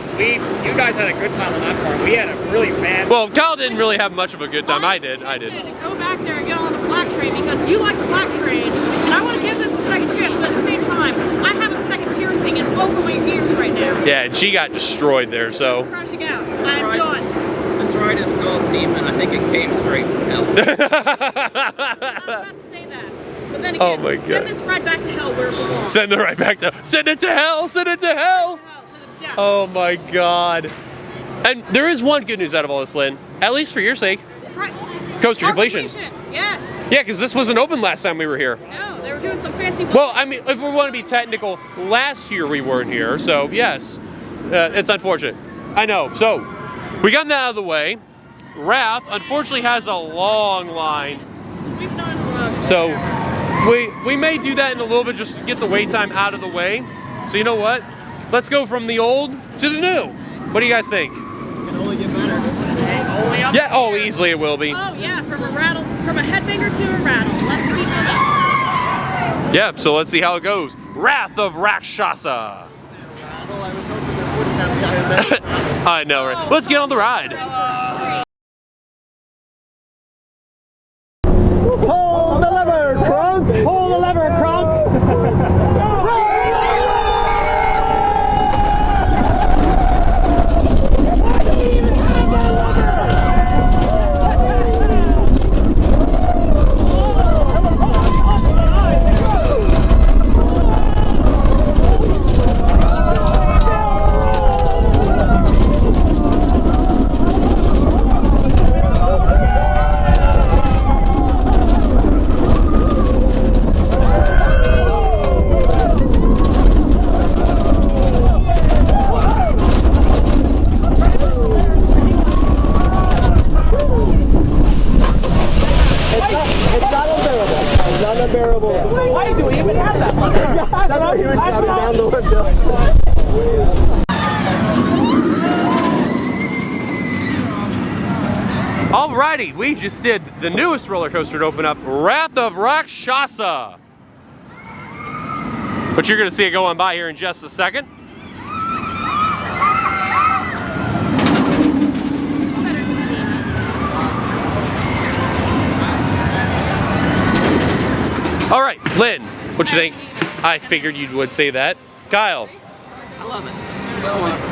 guys had a good time on that car. We had a really bad.
Well, Kyle didn't really have much of a good time. I did.
To go back there and get on the black train because you like the black train, and I want to give this a second chance, but at the same time, I have a second piercing in both of my ears right now.
Yeah, and she got destroyed there, so.
Crashing out. I'm done.
This ride is called Demon. I think it came straight from hell.
I was about to say that. But then again,
Oh my
send
God.
this ride back to hell where it belongs.
Send it right back to. Send it to hell! Send it to hell!
To the depths.
Oh my God. And there is one good news out of all this, Lynn. At least for your sake.
Right.
Coaster completion.
Yes.
Yeah, because this wasn't open last time we were here.
No, they were doing some fancy.
Well, I mean, if we want to be technical, last year we weren't here, so yes, it's unfortunate. I know. So, We got that out of the way. Wrath, unfortunately, has a long line.
We've done
So we may do that in a little bit just to get the wait time out of the way. So you know what? Let's go from the old to the new. What do you guys think?
It can only get better.
Only up.
Yeah, oh, easily it will be.
Oh yeah, from a headbanger to a rattle. Let's see how that
Yeah, so let's see how it goes. Wrath of Rakshasa.
I was hoping this wouldn't have the Iron Man.
I know, right? Let's get on the ride.
Hold the lever, Trunk!
Pull the lever, Crump. Why do we even have that one? That's what he was shouting down the window.
Alrighty, we just did the newest roller coaster to open up, Wrath of Rakshasa. But you're gonna see it going by here in just a second. All right, Lynn, what you think? I figured you would say that. Kyle.
I love it.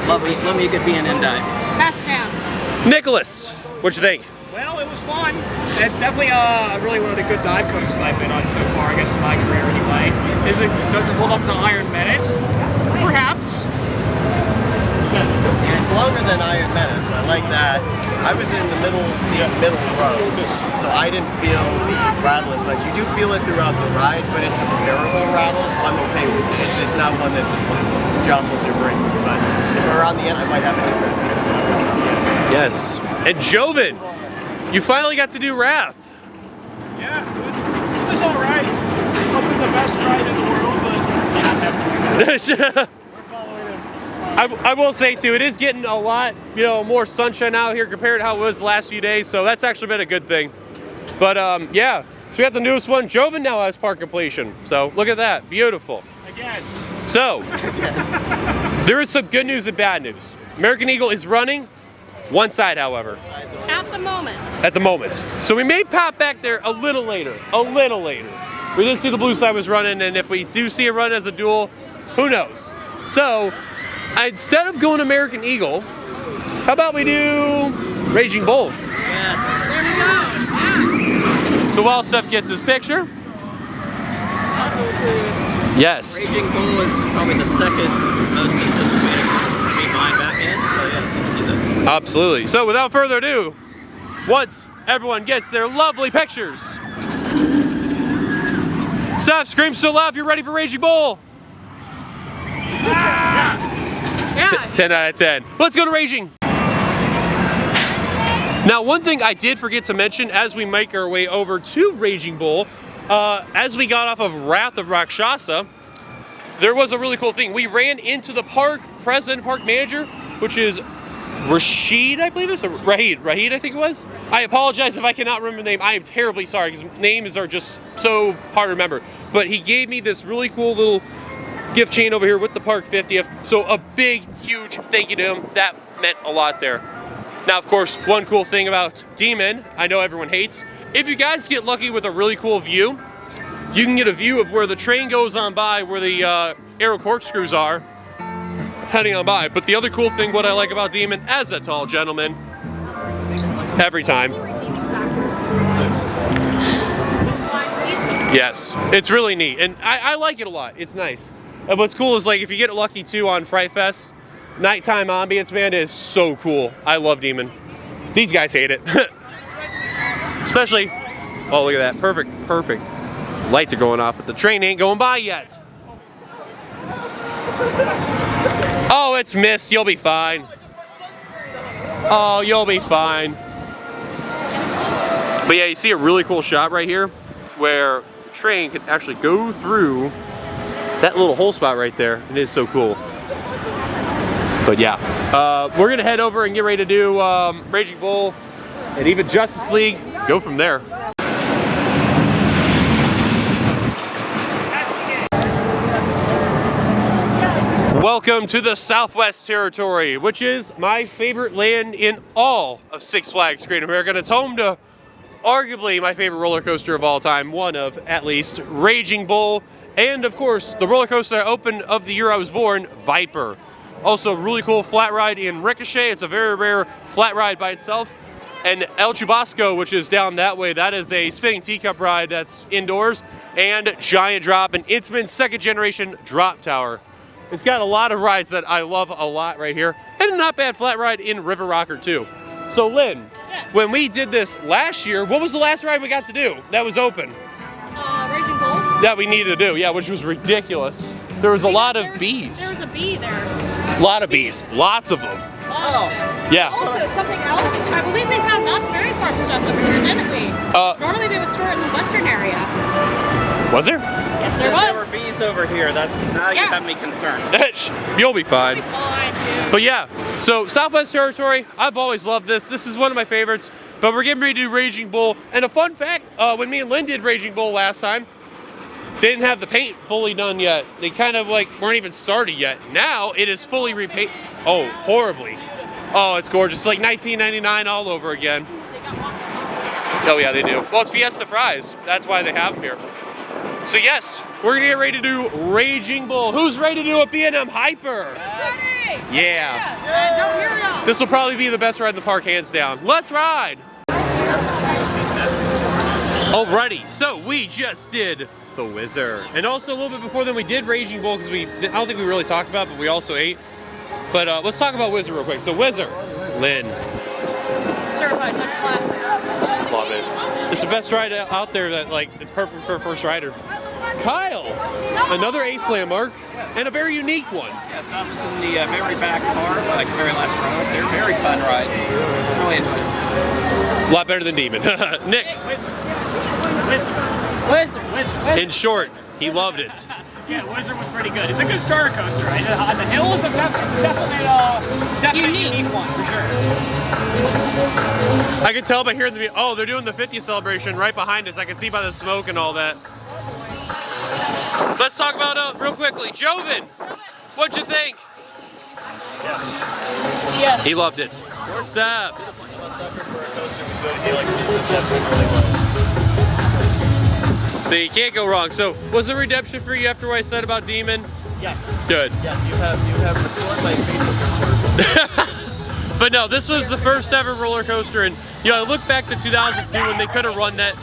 Love me a good B&M dive.
Pass it down.
Nicholas, what you think?
Well, it was fun. It's definitely really one of the good dive coasters I've been on so far, I guess in my career anyway. Does it hold up to Iron Menace? Perhaps.
Yeah, it's longer than Iron Menace, so I like that. I was in the middle row, so I didn't feel the rattle as much. You do feel it throughout the ride, but it's a bearable rattle, so I'm okay with it. It's not one that just like jostles your brains, but if we're on the end, I might have a different opinion when I wasn't on the end.
Yes. And Joven, you finally got to do Wrath.
Yeah, it was all right. It wasn't the best ride in the world, but I have to do that.
I will say too, it is getting a lot, more sunshine out here compared to how it was the last few days, so that's actually been a good thing. But yeah, so we got the newest one. Joven now has park completion, so look at that, beautiful.
Again.
So, there is some good news and bad news. American Eagle is running one side, however.
At the moment.
At the moment. So we may pop back there a little later. We did see the blue side was running, and if we do see it run as a dual, who knows? So, instead of going American Eagle, how about we do Raging Bull?
Yes. There we go. Yeah.
So while Seth gets his picture. Yes.
Raging Bull is probably the second most anticipated coaster for me behind Batman, so yes, let's do this.
Absolutely. So without further ado, once everyone gets their lovely pictures, Seth, scream so loud if you're ready for Raging Bull.
Yeah.
10 out of 10. Let's go to Raging. Now, one thing I did forget to mention as we make our way over to Raging Bull, as we got off of Wrath of Rakshasa, there was a really cool thing. We ran into the park president, park manager, which is Rashid, I believe it's Rahid, I think it was. I apologize if I cannot remember the name. I am terribly sorry because names are just so hard to remember. But he gave me this really cool little gift chain over here with the park 50th. So a big, huge thank you to him. That meant a lot there. Now, of course, one cool thing about Demon, I know everyone hates, if you guys get lucky with a really cool view, you can get a view of where the train goes on by, where the aero corkscrews are, heading on by. But the other cool thing, what I like about Demon, as a tall gentleman, every time. Yes, it's really neat, and I like it a lot. It's nice. And what's cool is, like, if you get lucky too on Fright Fest, nighttime ambience, man, is so cool. I love Demon. These guys hate it. Especially, oh, look at that, perfect. Lights are going off, but the train ain't going by yet. Oh, it's mist, you'll be fine. Oh, you'll be fine. But yeah, you see a really cool shot right here where the train can actually go through that little hole spot right there. It is so cool. But yeah, we're gonna head over and get ready to do Raging Bull and even Justice League. Go from there. Welcome to the Southwest Territory, which is my favorite land in all of Six Flags Great America. And it's home to arguably my favorite roller coaster of all time, one of at least, Raging Bull, and of course the roller coaster that opened of the year I was born, Viper. Also, really cool flat ride in Ricochet. It's a very rare flat ride by itself. And El Chubasco, which is down that way, that is a spinning teacup ride that's indoors. And Giant Drop, an Intamin second generation drop tower. It's got a lot of rides that I love a lot right here. And a not bad flat ride in River Rocker too. So Lynn,
Yes.
when we did this last year, what was the last ride we got to do that was open?
Raging Bull.
That we needed to do, yeah, which was ridiculous. There was a lot of
There
bees.
was a bee there.
A lot of bees, lots of them.
Oh.
Yeah.
Also, something else. I believe they found Knott's Berry Farm stuff over here, didn't we? Normally they would store it in the western area.
Was there?
Yes, there
There
was.
were bees over here. That's now you
Yeah.
have me concerned.
You'll be fine.
Fine, dude.
But yeah, so Southwest Territory, I've always loved this. This is one of my favorites. But we're getting ready to do Raging Bull. And a fun fact, when me and Lynn did Raging Bull last time, they didn't have the paint fully done yet. They kind of like weren't even started yet. Now it is fully repainted. Oh, horribly. Oh, it's gorgeous. It's like 1999 all over again.
They got walkie-talkies.
Oh yeah, they do. Well, it's Fiesta Fries. That's why they have them here. So yes, we're gonna get ready to do Raging Bull. Who's ready to do a B&M Hyper?
Ready?
Yeah.
Don't hear y'all.
This will probably be the best ride in the park, hands down. Let's ride! Alrighty, so we just did the Whizzer. And also a little bit before then we did Raging Bull because I don't think we really talked about it, but we also ate. But let's talk about Whizzer real quick. So Whizzer, Lynn.
Certified Nut Classic.
Love it. It's the best ride out there that like is perfect for a first rider. Kyle, another Ace Landmark, and a very unique one.
Yes, I was in the very back car, like very last row. They're very fun rides. Really enjoyed it.
A lot better than Demon. Nick,
Wizard.
in short, he loved it.
Yeah, Wizard was pretty good. It's a good starter coaster. Right? On the hills, it's definitely a unique one for sure.
I can tell by hearing they're doing the 50th celebration right behind us. I can see by the smoke and all that. Let's talk about real quickly, Joven. What'd you think?
Yes.
He loved it. Seth.
I'm a sucker for a coaster with good helixes. This definitely really was.
See, you can't go wrong. So, was there redemption for you after what I said about Demon?
Yes.
Good.
Yes, you have restored my faith in the sport.
But no, this was the first ever roller coaster, and I look back to 2002 when they could have run that,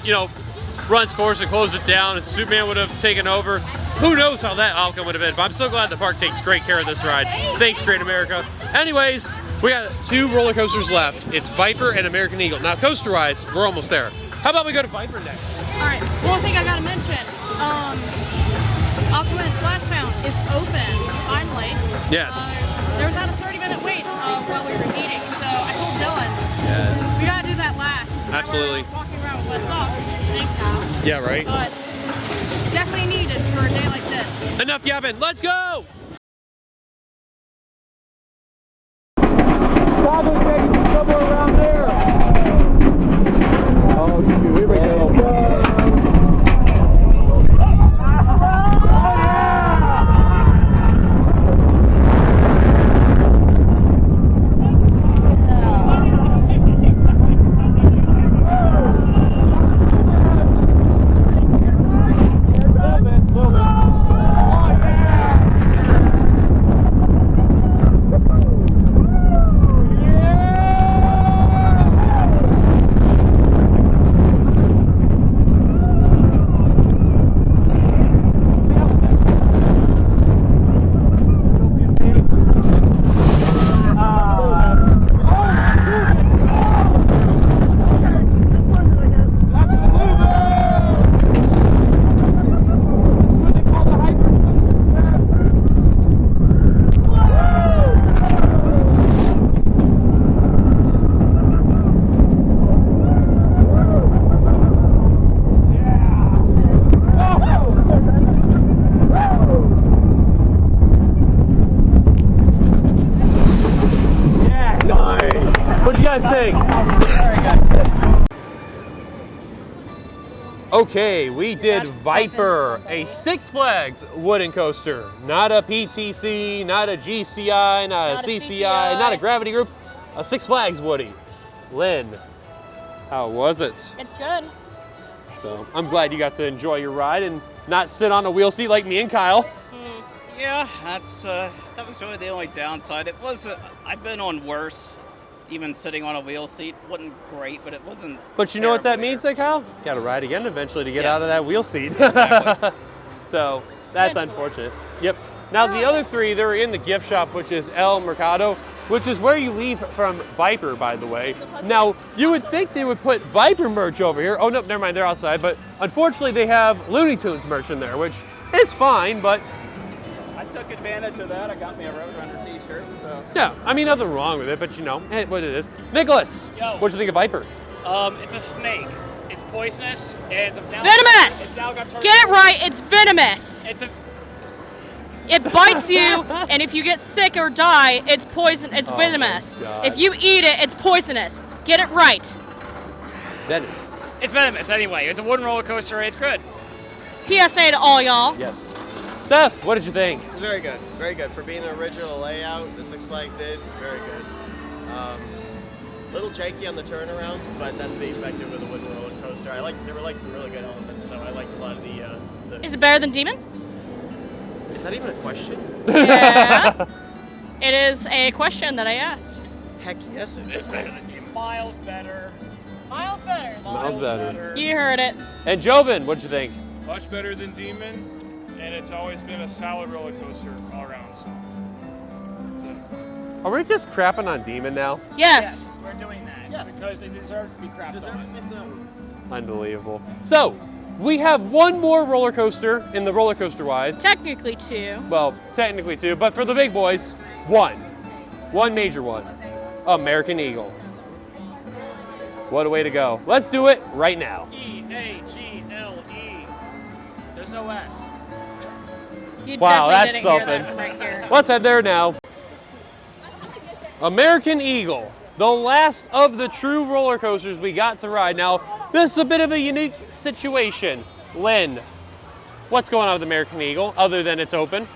run its course and closed it down, and Superman would have taken over. Who knows how that outcome would have been, but I'm so glad the park takes great care of this ride. Thanks, Great America. Anyways, we got 2 roller coasters left. It's Viper and American Eagle. Now, coaster-wise, we're almost there. How about we go to Viper next?
All right. One thing I gotta mention. Aquaman Splashdown is open finally.
Yes.
There was about a 30-minute wait while we were eating, so I told Dylan
Yes.
we gotta do that last.
Absolutely.
We're walking around with wet socks. Thanks, Kyle.
Yeah, right?
But it's definitely needed for a day like this.
Enough yapping. Let's go! Probably taking somewhere around there. Oh, shoot. Here we go. guys think? Okay, we did Viper, a Six Flags wooden coaster. Not a PTC, not a GCI, not a CCI, not a Gravity Group, a Six Flags Woody. Lynn, how was it?
It's good.
So I'm glad you got to enjoy your ride and not sit on a wheel seat like me and Kyle.
Yeah, that was really the only downside. It was I've been on worse. Even sitting on a wheel seat wasn't great, but it wasn't.
But you know what that
terrible
means, then, Kyle? Got to ride again eventually to get
Yes.
out of that wheel seat.
Exactly.
So that's unfortunate. Yep. Now the other three, they're in the gift shop, which is El Mercado, which is where you leave from Viper, by the way. Now you would think they would put Viper merch over here. Oh no, never mind, they're outside. But unfortunately, they have Looney Tunes merch in there, which is fine. But
I took advantage of that. I got me a Roadrunner t-shirt, so.
yeah, I mean nothing wrong with it. But you know what it is. Nicholas,
Yo.
what do you think of Viper?
It's a snake. It's poisonous. And it's now
Venomous!
now got turned
Get it
into-
right, it's venomous.
It's a.
It bites you, and if you get sick or die, it's poison. It's
Oh
venomous.
my God.
If you eat it, it's poisonous. Get it right.
Dennis.
It's venomous anyway. It's a wooden roller coaster. It's good.
PSA to all y'all.
Yes. Seth, what did you think?
Very good, very good. For being an original layout, the Six Flags did, it's very good. Little janky on the turnarounds, but that's to be expected with a wooden roller coaster. There were like some really good elements, though. I liked a lot of the
Is it better than Demon?
Is that even a question?
Yeah. It is a question that I asked.
Heck yes, it is.
Miles better.
Miles better.
Miles better.
You heard it.
And Joven, what'd you think?
Much better than Demon, and it's always been a solid roller coaster all around. So that's it.
Are we just crapping on Demon now?
Yes.
We're doing that
Yes.
because it deserves to be crapped on.
Unbelievable. So, we have one more roller coaster in the roller coaster wise.
Technically two.
Well, technically two, but for the big boys, one. One major one. American Eagle. What a way to go. Let's do it right now.
E-A-G-L-E. There's no S.
You
Wow,
definitely
that's
didn't hear
something.
that from right here.
Let's head there now. American Eagle, the last of the true roller coasters we got to ride. Now, this is a bit of a unique situation. Lynn, what's going on with American Eagle other than it's open?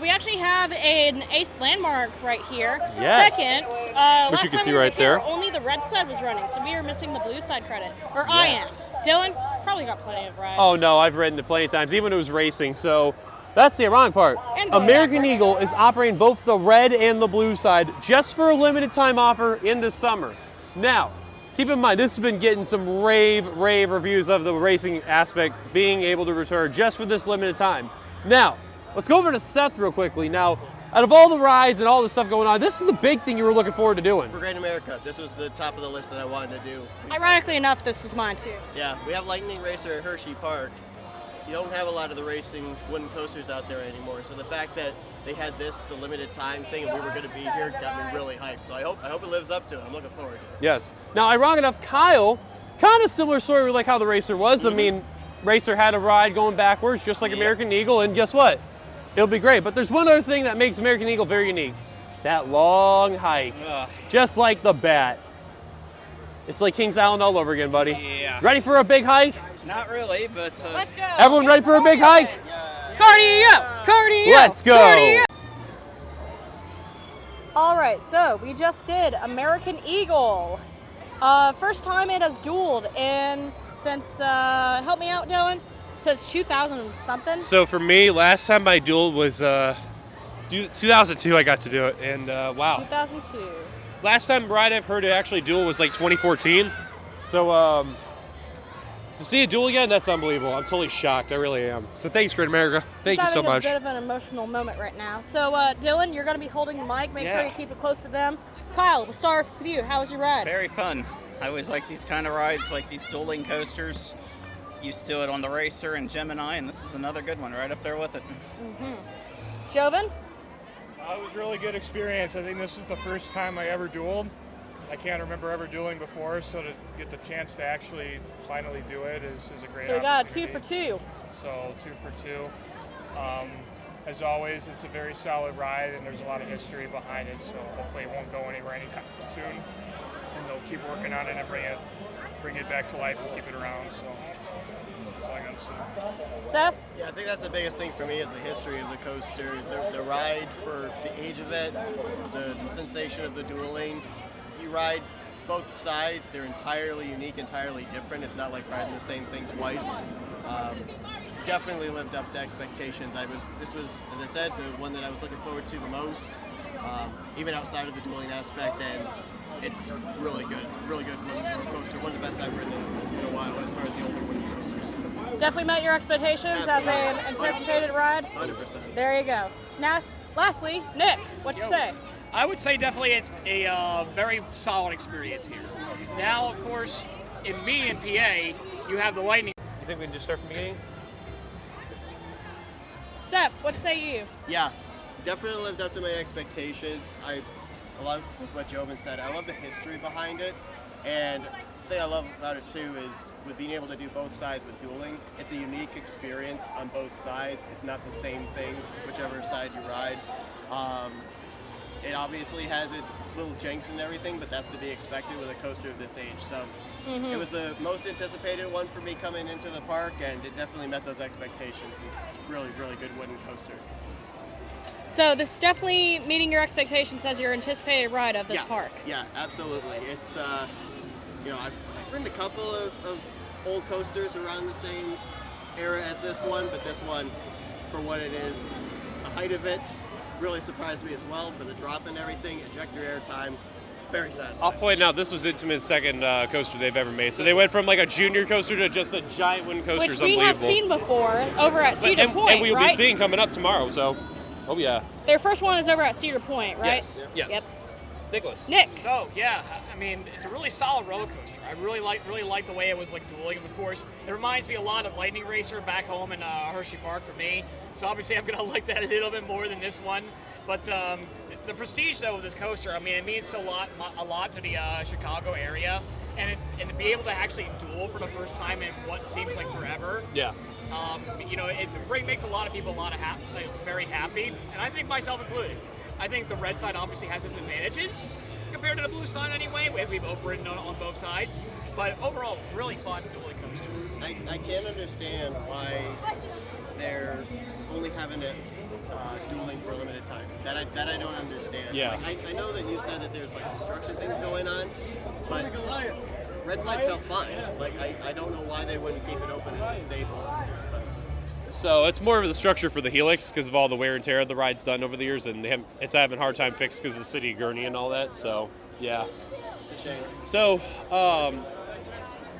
We actually have an ace landmark right here.
Yes.
Second,
Which
last
you can
time
see
we were
right
here,
there.
only the red side was running, so we were missing the blue side credit. Or
Yes.
I am. Dylan probably got plenty of rides.
Oh no, I've ridden it plenty of times, even when it was racing. So that's the ironic part.
And going
American
backwards.
Eagle is operating both the red and the blue side just for a limited time offer in the summer. Now, keep in mind, this has been getting some rave reviews of the racing aspect being able to return just for this limited time. Now, let's go over to Seth real quickly. Now, out of all the rides and all the stuff going on, this is the big thing you were looking forward to doing.
For Great America, this was the top of the list that I wanted to do.
Ironically enough, this is mine too.
Yeah, we have Lightning Racer at Hershey Park. You don't have a lot of the racing wooden coasters out there anymore. So the fact that they had this, the limited time thing, and we were going to be here got me really hyped. So I hope it lives up to it. I'm looking forward to it.
Yes. Now, ironic enough, Kyle, kind of similar story like how the Racer was. I mean, Racer had a ride going backwards, just like American Eagle, and guess what? It'll be great. But there's one other thing that makes American Eagle very unique. That long hike. Just like the Bat. It's like Kings Island all over again, buddy.
Yeah.
Ready for a big hike?
Not really, but
Let's go.
Everyone ready for a big hike?
Cardio! Cardio!
Let's go.
Cardio! All right, so we just did American Eagle. First time it has dueled in since, help me out, Dylan, since 2000 and something.
So for me, last time I dueled was 2002. I got to do it, and wow.
2002.
Last time ride I've heard it actually duel was like 2014. So to see a duel again, that's unbelievable. I'm totally shocked. I really am. So thanks, Great America. Thank you
He's
so
having
much.
a bit of an emotional moment right now. So Dylan, you're going to be holding the mic. Make sure you keep it close to them. Kyle, we'll start with you. How was your ride?
very fun. I always like these kind of rides, like these dueling coasters. Used to it on the Racer and Gemini, and this is another good one right up there with it.
Joven?
It was a really good experience. I think this is the first time I ever dueled. I can't remember ever dueling before, so to get the chance to actually finally do it is a great
So we got a 2
opportunity.
for 2.
So 2 for 2. As always, it's a very solid ride, and there's a lot of history behind it, so hopefully it won't go anywhere anytime soon. and they'll keep working on it and bring it back to life and keep it around. So that's all I got to say.
Seth?
Yeah, I think that's the biggest thing for me is the history of the coaster, the ride for the age of it, the sensation of the dueling. You ride both sides, they're entirely unique, entirely different. It's not like riding the same thing twice. Definitely lived up to expectations. This was, as I said, the one that I was looking forward to the most, even outside of the dueling aspect, and it's really good. It's a really good wooden roller coaster, one of the best I've ridden in a while as far as the older wooden coasters.
Definitely met your expectations as an anticipated ride?
100%.
There you go. Now, lastly, Nick, what you say?
I would say definitely it's a very solid experience here. Now, of course, in PA, you have the lightning.
You think we can just start from the beginning?
Seth, what say you?
Yeah, definitely lived up to my expectations. I love what Joven said. I love the history behind it, and the thing I love about it too is with being able to do both sides with dueling, it's a unique experience on both sides. It's not the same thing, whichever side you ride. It obviously has its little jinx and everything, but that's to be expected with a coaster of this age. So it was the most anticipated one for me coming into the park, and it definitely met those expectations. Really, really good wooden coaster.
So this is definitely meeting your expectations as your anticipated ride of this park.
Yeah, absolutely. It's, I've ridden a couple of old coasters around the same era as this one, but this one, for what it is, the height of it, really surprised me as well for the drop and everything, ejector air time, very satisfying.
I'll point out this was Intimate's second coaster they've ever made. So they went from like a junior coaster to just a giant wooden coaster.
Which we have seen before over at Cedar Point,
and we'll be seeing coming up tomorrow. So, oh yeah.
Their first one is over at Cedar Point, right?
Yes. Yes.
Yep.
Nicholas.
Nick.
So yeah, I mean it's a really solid roller coaster. I really like the way it was like dueling. Of course, it reminds me a lot of Lightning Racer back home in Hershey Park for me. So obviously I'm gonna like that a little bit more than this one. But the prestige though of this coaster, I mean, it means a lot to the Chicago area, and to be able to actually duel for the first time in what seems like forever.
Yeah.
It makes a lot of people very happy, and I think myself included. I think the red side obviously has its advantages compared to the blue side anyway, as we've both ridden on both sides. But overall, really fun dueling coaster.
I can't understand why they're only having it dueling for a limited time. That I don't understand.
Yeah.
Like, I know that you said that there's like construction things going on, but red side felt fine. Like I don't know why they wouldn't keep it open as a staple. But.
So it's more of the structure for the Helix because of all the wear and tear the ride's done over the years, and it's having a hard time fixed because of the city of Gurney and all that. So yeah.
It's a shame.
So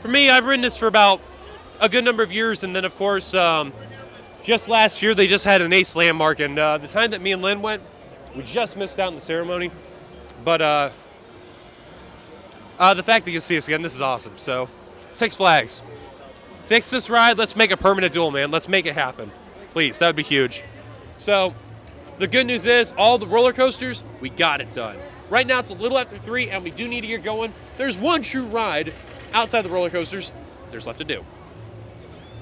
for me, I've ridden this for about a good number of years, and then of course just last year they just had an ace landmark, and the time that me and Lynn went, we just missed out on the ceremony. But the fact that you can see us again, this is awesome. So Six Flags. Fix this ride. Let's make a permanent duel, man. Let's make it happen. Please, that would be huge. So the good news is all the roller coasters, we got it done. Right now it's a little after 3, and we do need to get going. There's one true ride outside the roller coasters there's left to do.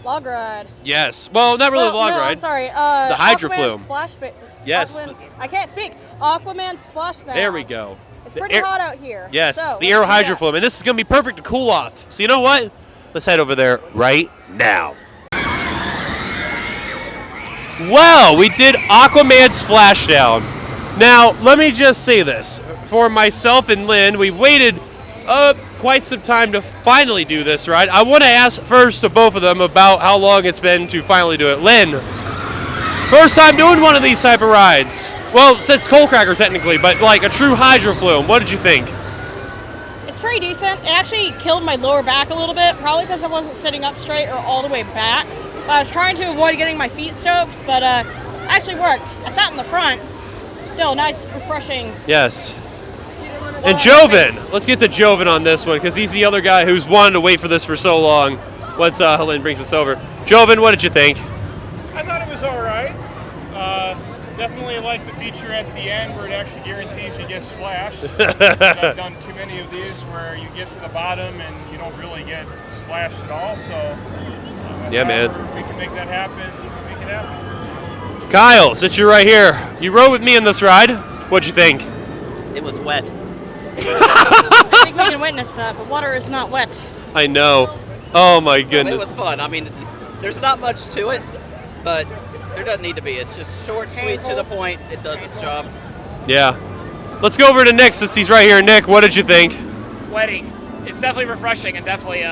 Log ride.
Yes. Well, not really a log ride.
I'm sorry.
The Hydro
Aquaman
Flume.
Splash
Yes.
I can't speak. Aquaman Splash Zone.
There we go.
It's pretty hot out here.
Yes,
so,
the Aero Hydro Flume. And this is going to be perfect to cool off. So you know what? Let's head over there right now. Well, we did Aquaman Splashdown. Now, let me just say this. For myself and Lynn, we waited quite some time to finally do this ride. I want to ask first to both of them about how long it's been to finally do it. Lynn, first time doing one of these type of rides. Well, since Coal Cracker technically, but like a true Hydro Flume. What did you think?
It's pretty decent. It actually killed my lower back a little bit, probably because I wasn't sitting up straight or all the way back. But I was trying to avoid getting my feet soaked, but actually worked. I sat in the front. Still nice, refreshing.
Yes. And Joven, let's get to Joven on this one because he's the other guy who's wanted to wait for this for so long. Once Helene brings us over. Joven, what did you think?
I thought it was all right. Definitely like the feature at the end where it actually guarantees you get splashed. I've done too many of these where you get to the bottom and you don't really get splashed at all. So
yeah, man.
We can make that happen. We can make it happen.
Kyle, since you're right here, you rode with me in this ride. What'd you think?
It was wet.
I think think we can witness that, but water is not wet.
I know. Oh my
It
goodness.
was fun. I mean, there's not much to it, but there doesn't need to be. It's just short, sweet, to the point. It does its job.
Yeah. Let's go over to Nick since he's right here. Nick, what did you think?
Wetting. It's definitely refreshing and definitely.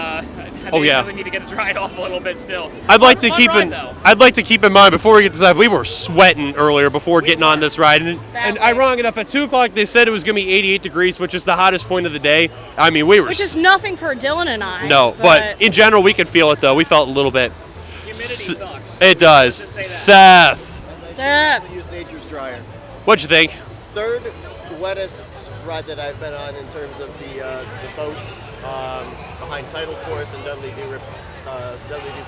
Oh, yeah.
Definitely need to get it dried off a little bit still.
I'd like to
Fun
keep
ride,
in.
though.
I'd like to keep in mind before we get to that, we were sweating earlier before getting on this ride, and ironic enough, at 2 o'clock they said it was going to be 88 degrees, which is the hottest point of the day. I mean, we were.
Which is nothing for Dylan and I.
No, but in general, we could feel it though. We felt a little bit.
Humidity sucks.
It does.
Let's just say that.
Seth.
I use Nature's Dryer.
What'd you think?
Third wettest ride that I've been on in terms of the boats behind Tidal Force and Dudley Dew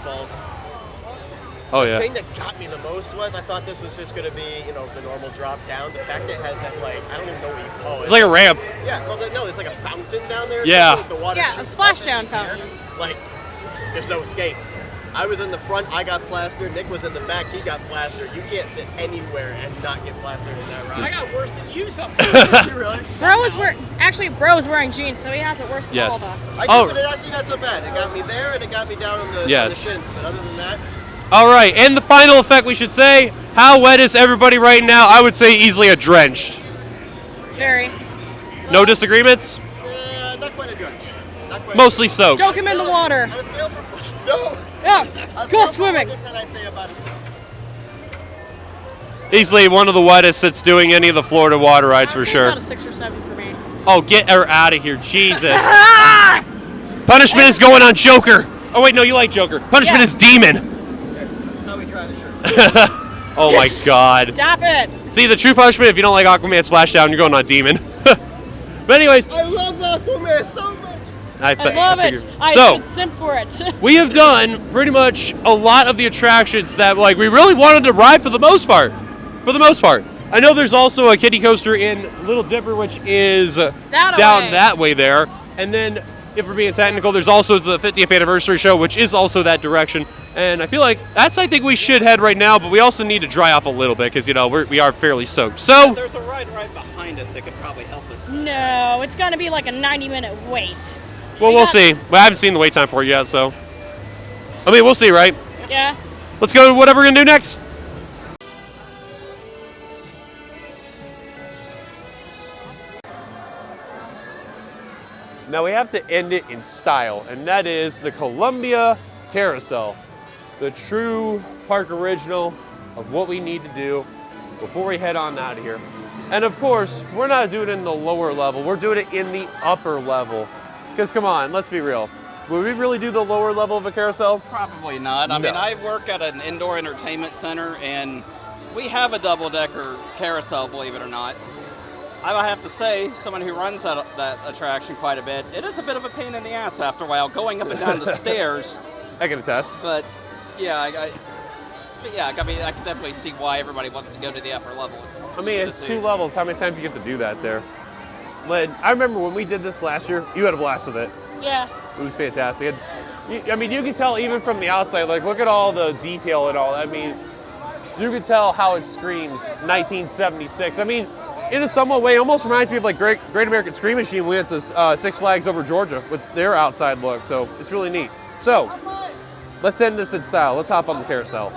Falls.
Oh
The
yeah.
thing that got me the most was I thought this was just going to be, the normal drop down. The fact that it has that, I don't even know what you call it.
It's like a ramp.
Yeah, well, no, it's like a fountain down there.
Yeah.
Like the water
Yeah, a
shoots
splashdown
up in the air.
fountain.
There's no escape. I was in the front, I got plastered. Nick was in the back, he got plastered. You can't sit anywhere and not get plastered in that ride.
I got worse than you somehow.
You really?
Bro is wearing jeans, so he has it worse than all of
Yes.
us.
I did, but it actually not so bad. It got me there and it got me down on the
Yes.
shins. But other than that,
All right, and the final effect we should say, how wet is everybody right now? I would say easily a drenched.
Very.
No disagreements?
not quite a drenched. Not quite
Mostly soaked.
Dunk him in the water.
On a scale from no.
Yeah,
On a
go
scale from
swimming.
1 to 10, I'd say about a 6.
Easily one of the wettest that's doing any of the Florida water rides for
I'd say
sure.
About a 6 or 7 for me.
Oh, get her out of here, Jesus. Punishment is going on Joker. Oh wait, no, you like Joker. Punishment
Yeah.
is Demon.
That's how we dry the shirts.
Oh my God.
Stop it.
See, the true punishment if you don't like Aquaman Splashdown, you're going on Demon. But anyways,
I love Aquaman so much.
I love it.
figured.
I
So,
would simp for it.
we have done pretty much a lot of the attractions that we really wanted to ride for the most part. I know there's also a kiddie coaster in Little Dipper, which is down that way there. And then, if we're being technical, there's also the 50th anniversary show, which is also that direction. And I feel like I think we should head right now, but we also need to dry off a little bit because, we are fairly soaked. So,
There's a ride right behind us that could probably help us.
No, it's going to be like a 90-minute wait.
well, we'll see. Well, I haven't seen the wait time for it yet, so. I mean, we'll see, right?
Yeah.
Let's go to whatever we're going to do next. Now we have to end it in style, and that is the Columbia Carousel. The true park original of what we need to do before we head on out of here. And of course, we're not doing it in the lower level, we're doing it in the upper level. Because come on, let's be real. Would we really do the lower level of a carousel?
Probably not. I
No.
mean, I work at an indoor entertainment center, and we have a double-decker carousel, believe it or not. I have to say, someone who runs that attraction quite a bit, it is a bit of a pain in the ass after a while, going up and down the stairs.
I can attest.
But yeah, I can definitely see why everybody wants to go to the upper level.
It's 2 levels. How many times do you get to do that there? I remember when we did this last year, you had a blast with it.
Yeah.
It was fantastic. You can tell even from the outside, look at all the detail and all. I mean, you can tell how it screams 1976. I mean, in a somewhat way, it almost reminds me of Great American Scream Machine. We went to Six Flags over Georgia with their outside look, so it's really neat. So, let's end this in style. Let's hop on the carousel.